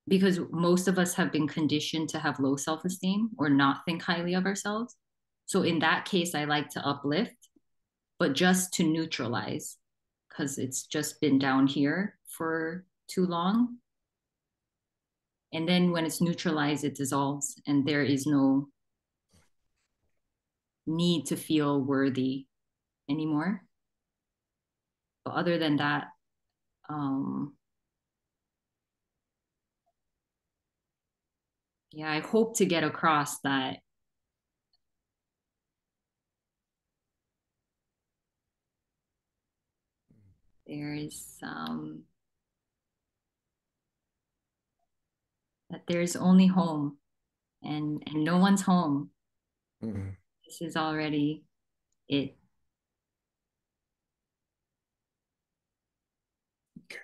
because most of us have been conditioned to have low self-esteem or not think highly of ourselves. So in that case, I like to uplift, but just to neutralize, because it's just been down here for too long. And then when it's neutralized, it dissolves, and there is no need to feel worthy anymore. But other than that, yeah, I hope to get across that there is that there's only home, and no one's home. Mm-hmm. This is already it. Okay.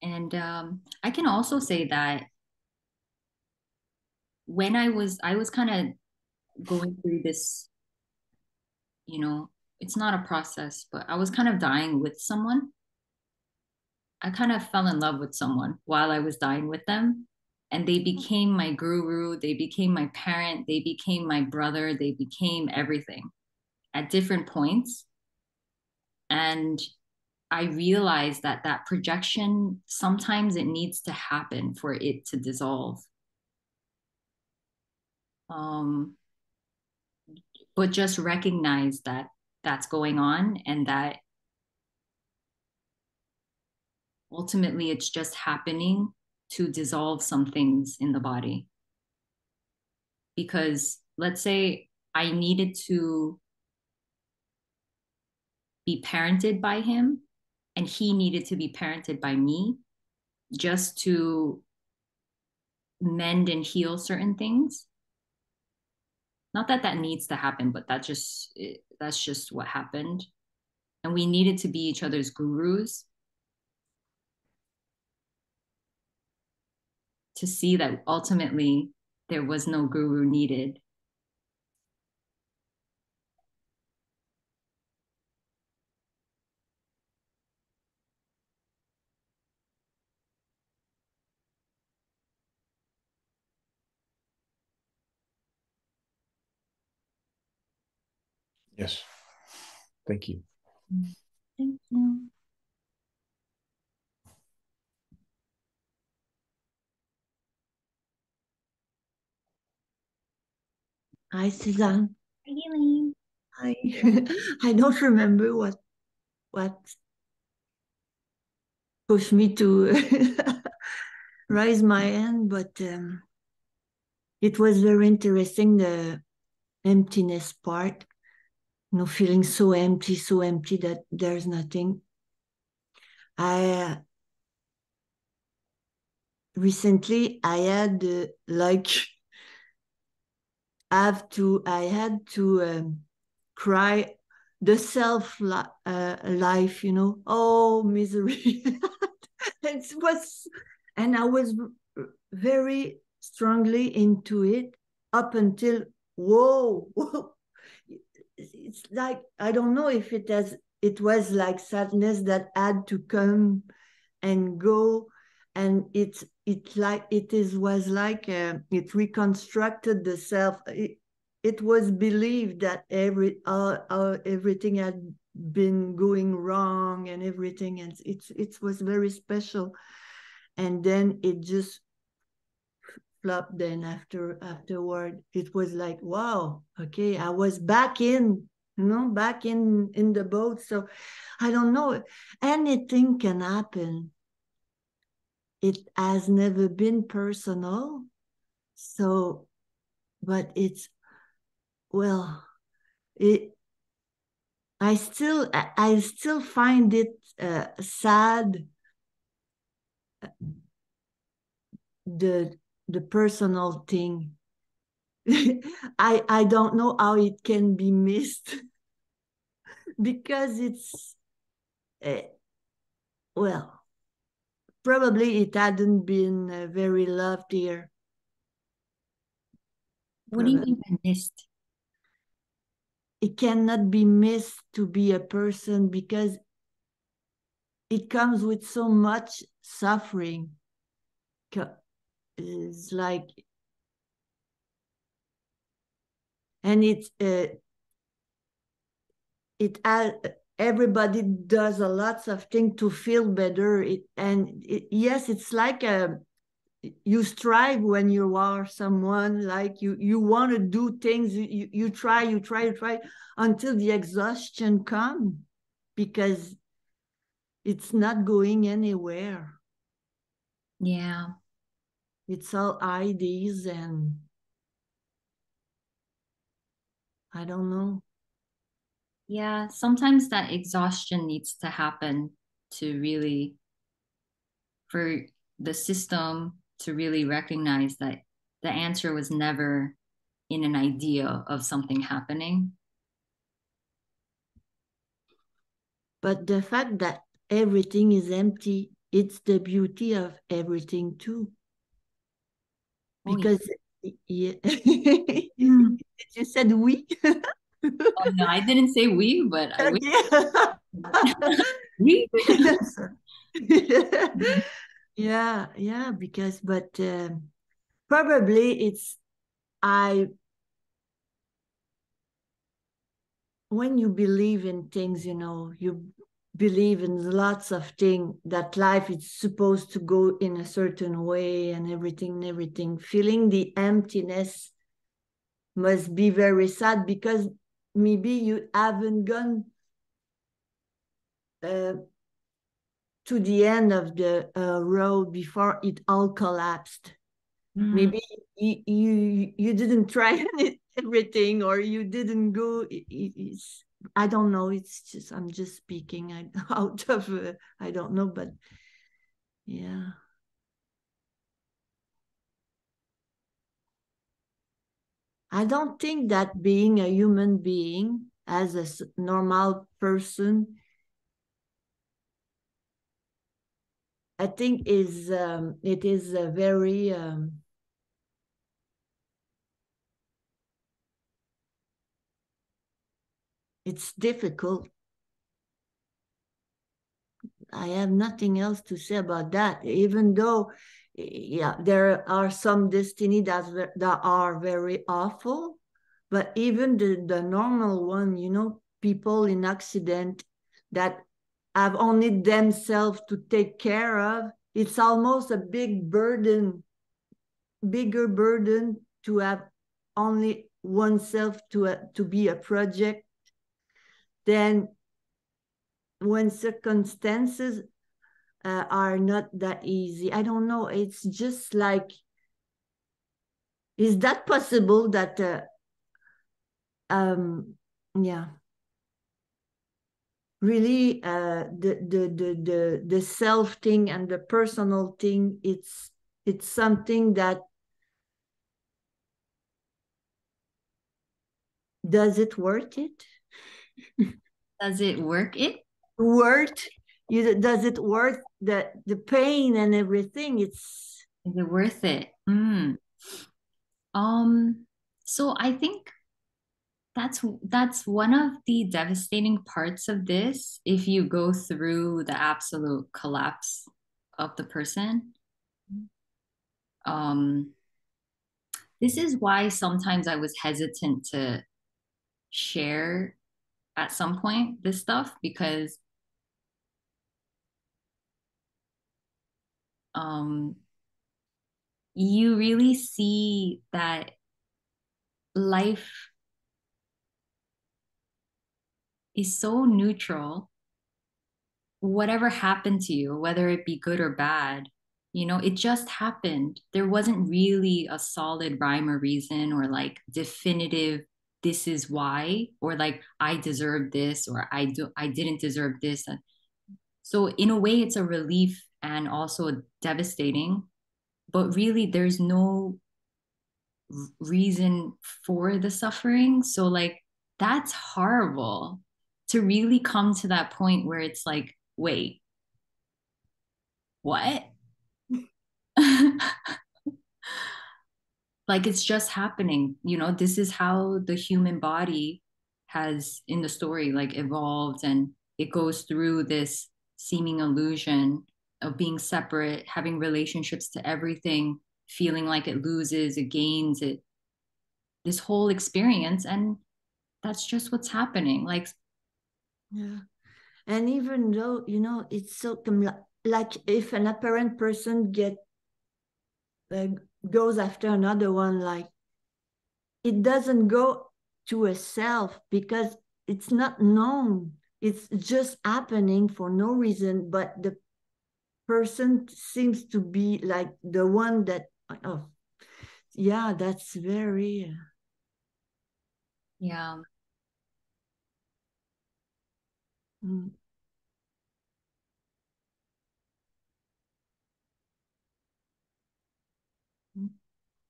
And I can also say that when I was kind of going through this, you know, it's not a process, but I was kind of dying with someone. I kind of fell in love with someone while I was dying with them. And they became my guru. They became my parent. They became my brother. They became everything at different points. And I realized that that projection, sometimes it needs to happen for it to dissolve. But just recognize that that's going on, and that ultimately it's just happening to dissolve some things in the body. Because let's say I needed to be parented by him and he needed to be parented by me just to mend and heal certain things. Not that that needs to happen, but that's just what happened. And we needed to be each other's gurus to see that ultimately there was no guru needed. Yes. Thank you. Thank you. Hi, Suzanne. Hi, Elaine. Hi. I don't remember what pushed me to raise my hand, but it was very interesting, the emptiness part. You know, feeling so empty that there's nothing. Recently I had like I had to cry the self life, you know. Oh, misery. It was, and I was very strongly into it up until whoa. It's like, I don't know if it was like sadness that had to come and go, and it was like it reconstructed the self. It was believed that everything had been going wrong and everything, and it was very special, and then it just flopped. Then afterward it was like, wow, okay, I was back in, back in the boat. So I don't know, anything can happen. It has never been personal, so, but it's, well, I still find it sad, the personal thing. I don't know how it can be missed because it's well, probably it hadn't been very loved here. What do you mean by missed? It cannot be missed to be a person because it comes with so much suffering. It's like, and everybody does a lots of things to feel better. Yes, it's like you strive when you are someone, like you want to do things, you try until the exhaustion comes, because it's not going anywhere. Yeah. It's all ideas, and I don't know. Yeah, sometimes that exhaustion needs to happen to really, for the system to really recognize that the answer was never in an idea of something happening. But the fact that everything is empty, it's the beauty of everything too. Because, yeah. You said we? Oh, no, I didn't say we, but I wish. We. Yeah, because, but probably when you believe in things, you believe in lots of things, that life is supposed to go in a certain way and everything. Feeling the emptiness must be very sad, because maybe you haven't gone to the end of the road before it all collapsed. Maybe you didn't try everything, or you didn't go. I don't know. It's just, I'm just speaking out of I don't know, but yeah. I don't think that being a human being, as a normal person, I think it is a very it's difficult. I have nothing else to say about that, even though, yeah, there are some destiny that are very awful, but even the normal one, people in accident that have only themselves to take care of, it's almost a bigger burden to have only oneself to be a project, than when circumstances are not that easy. I don't know. It's just like, is that possible that, yeah, really, the self thing and the personal thing, it's something that Does it worth it? Does it work it? Does it worth the pain and everything? Is it worth it? So I think that's one of the devastating parts of this if you go through the absolute collapse of the person. This is why sometimes I was hesitant to share at some point this stuff, because you really see that life is so neutral. Whatever happened to you, whether it be good or bad, it just happened. There wasn't really a solid rhyme or reason or like definitive, this is why, or like I deserve this or I didn't deserve this. So in a way it's a relief and also devastating, but really there's no reason for the suffering. So like that's horrible to really come to that point where it's like, wait, what? Like it's just happening, this is how the human body has in the story like evolved, and it goes through this seeming illusion of being separate, having relationships to everything, feeling like it loses, it gains, it this whole experience, and that's just what's happening. Like, yeah. And even though it's so like if an apparent person goes after another one, like it doesn't go to a self because it's not known, it's just happening for no reason, but the person seems to be like the one that yeah, that's very yeah.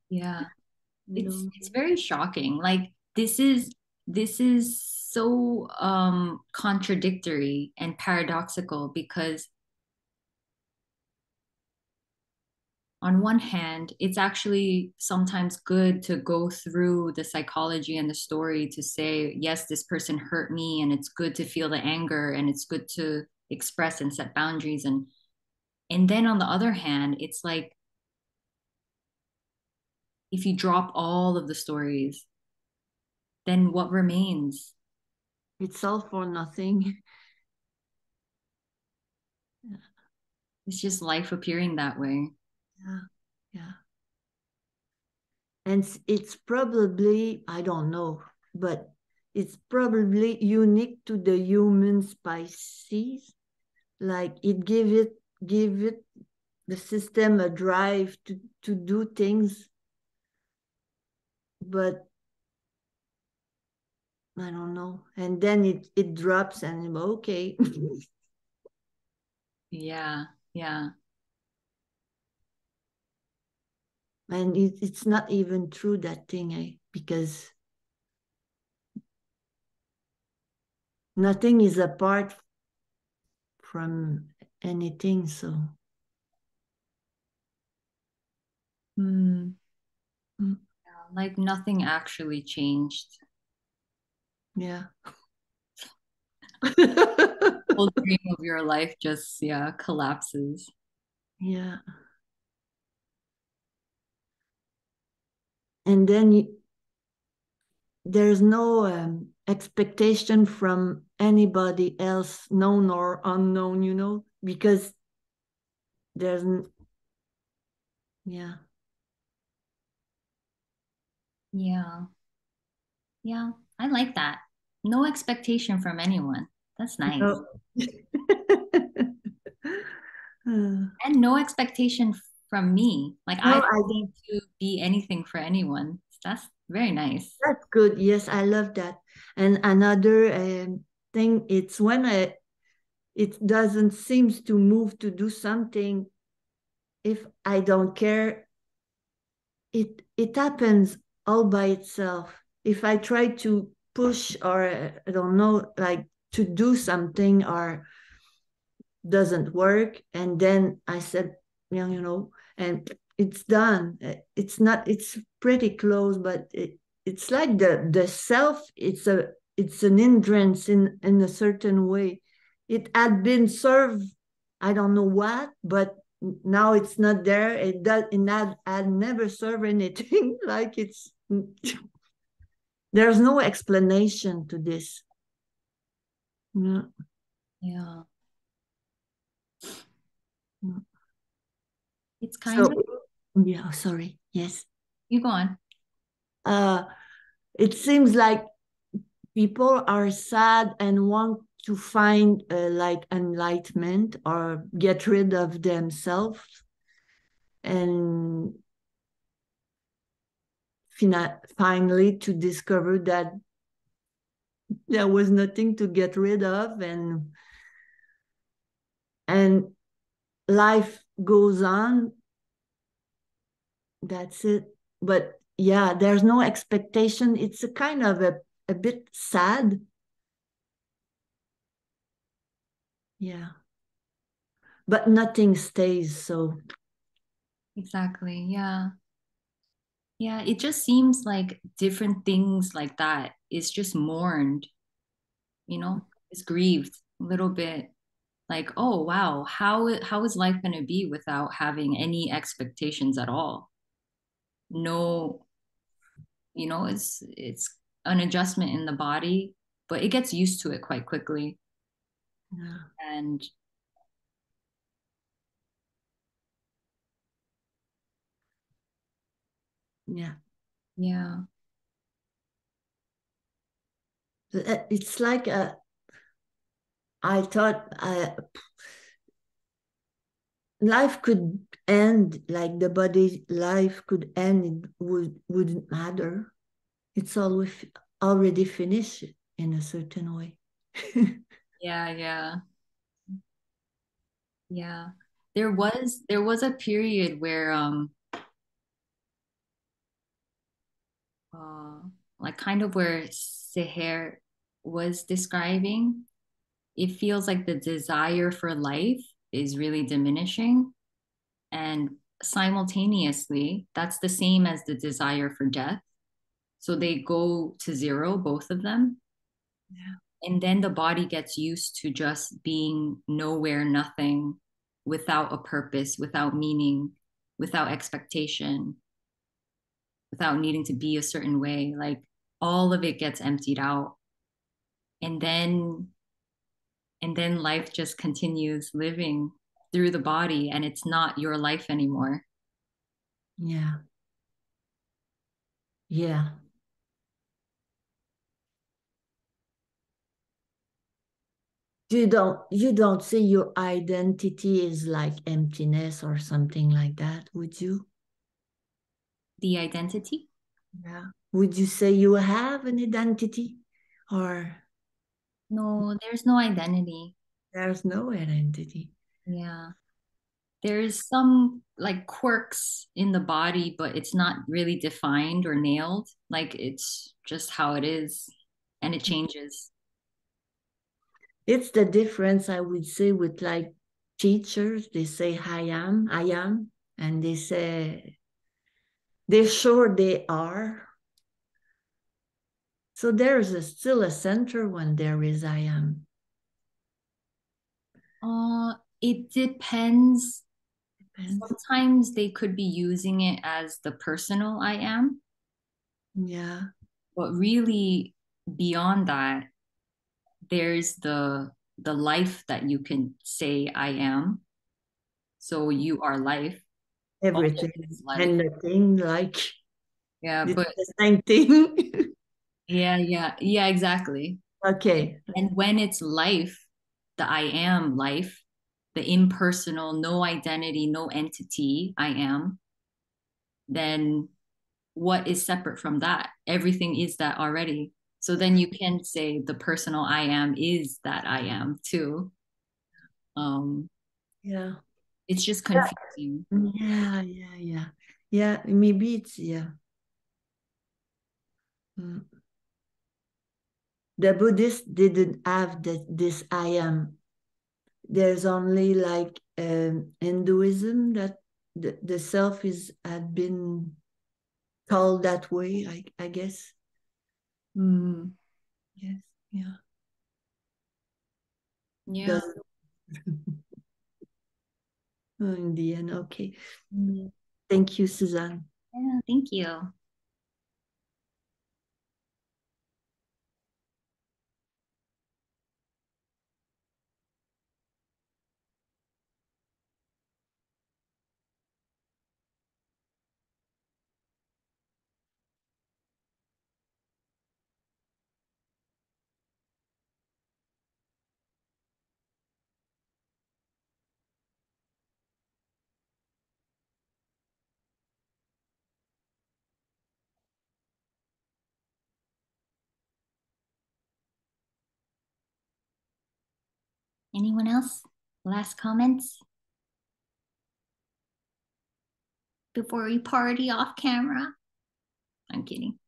Yeah, it's very shocking. Like this is so contradictory and paradoxical, because on one hand, it's actually sometimes good to go through the psychology and the story to say, yes, this person hurt me, and it's good to feel the anger, and it's good to express and set boundaries, and then on the other hand, it's like if you drop all of the stories, then what remains? It's all for nothing. Yeah. It's just life appearing that way. Yeah. And it's probably, I don't know, but it's probably unique to the human species. Like it give it the system a drive to do things, but I don't know. And then it drops and okay. Yeah. And it's not even true, that thing, because nothing is apart from anything, so. Like nothing actually changed. Yeah. The whole dream of your life just collapses. Yeah. And then there's no expectation from anybody else, known or unknown, because there's Yeah, I like that. No expectation from anyone. That's nice. No. And no expectation from me. Like No, I don't need to be anything for anyone. That's very nice. That's good. Yes, I love that. And another thing, it's when it doesn't seem to move to do something. If I don't care, it happens all by itself. If I try to push, or I don't know, like to do something or doesn't work. And then I said, you know, and it's done. It's pretty close, but it's like the self, it's an hindrance in a certain way. It had been served, I don't know what, but now it's not there. Had never served anything. Like it's there's no explanation to this. Yeah. Yeah. Yeah. It's kind of, yeah, sorry. Yes. you go on. It seems like people are sad and want to find like enlightenment or get rid of themselves, and finally to discover that there was nothing to get rid of, and life goes on. That's it. But yeah, there's no expectation. It's a kind of a bit sad. Yeah. But nothing stays, so. Exactly. Yeah. Yeah. It just seems like different things like that is just mourned, you know, it's grieved a little bit. Like, oh wow, how is life gonna be without having any expectations at all? No, you know, it's an adjustment in the body, but it gets used to it quite quickly. Yeah. And Yeah. yeah. It's like I thought life could end, like the body's life could end, it wouldn't matter. It's already finished in a certain way. Yeah, yeah. Yeah. There was a period where uh like kind of where Seher was describing, it feels like the desire for life is really diminishing, and simultaneously that's the same as the desire for death, so they go to zero, both of them. Yeah. And then the body gets used to just being nowhere, nothing, without a purpose, without meaning, without expectation, without needing to be a certain way. Like all of it gets emptied out. And then life just continues living through the body, and it's not your life anymore. Yeah. Yeah. You don't see your identity is like emptiness or something like that, would you? The identity? Yeah. Would you say you have an identity, or No, there's no identity. there's no identity? Yeah. There's some like quirks in the body, but it's not really defined or nailed. Like it's just how it is, and it changes. It's the difference, I would say, with like teachers. They say I am, and they say they're sure they are. So there's still a center when there is I am. It depends. Depends. Sometimes they could be using it as the personal I am, Yeah. but really beyond that, there's the life that you can say I am. So you are life. All of Everything it is life. and nothing, like Yeah, it's but the same thing. yeah, exactly. Okay. And when it's life, the I am life, the impersonal, no identity, no entity, I am, then what is separate from that? Everything is that already. So then you can say the personal I am is that I am too. Yeah. It's just confusing. Yeah, maybe it's, yeah. Mm. the Buddhists didn't have this I am. There's only like Hinduism that the self had been called that way, I guess. Yes, yeah. Yeah. In the end, okay. Thank you, Suzanne. Yeah, thank you. Anyone else? Last comments? Before we party off camera? I'm kidding.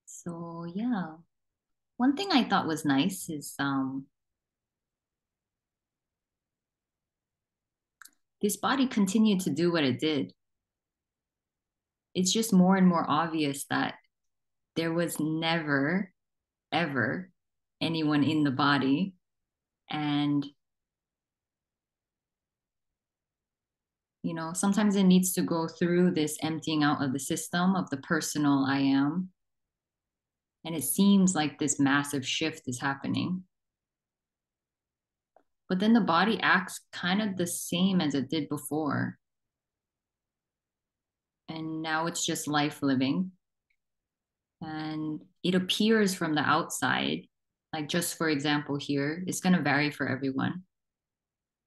So yeah, one thing I thought was nice is this body continued to do what it did. It's just more and more obvious that there was never, ever anyone in the body. And, you know, sometimes it needs to go through this emptying out of the system of the personal I am. And it seems like this massive shift is happening. But then the body acts kind of the same as it did before. And now it's just life living. And it appears from the outside, like just for example here, it's going to vary for everyone.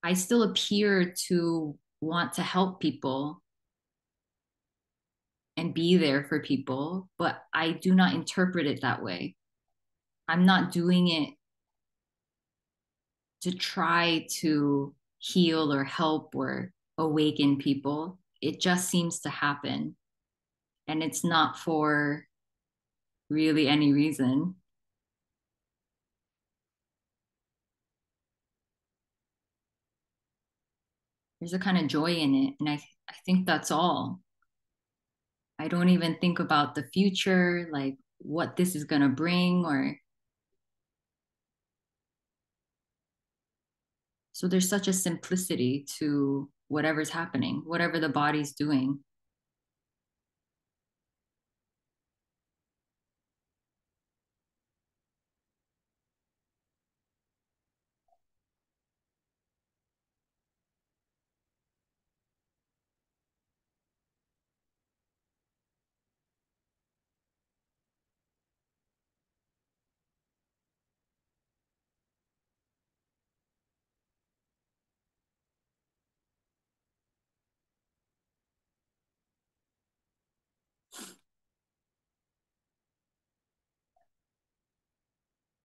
I still appear to want to help people and be there for people, but I do not interpret it that way. I'm not doing it to try to heal or help or awaken people. It just seems to happen. And it's not for really any reason. There's a kind of joy in it. And I think that's all. I don't even think about the future, like what this is going to bring or. So there's such a simplicity to whatever's happening, whatever the body's doing.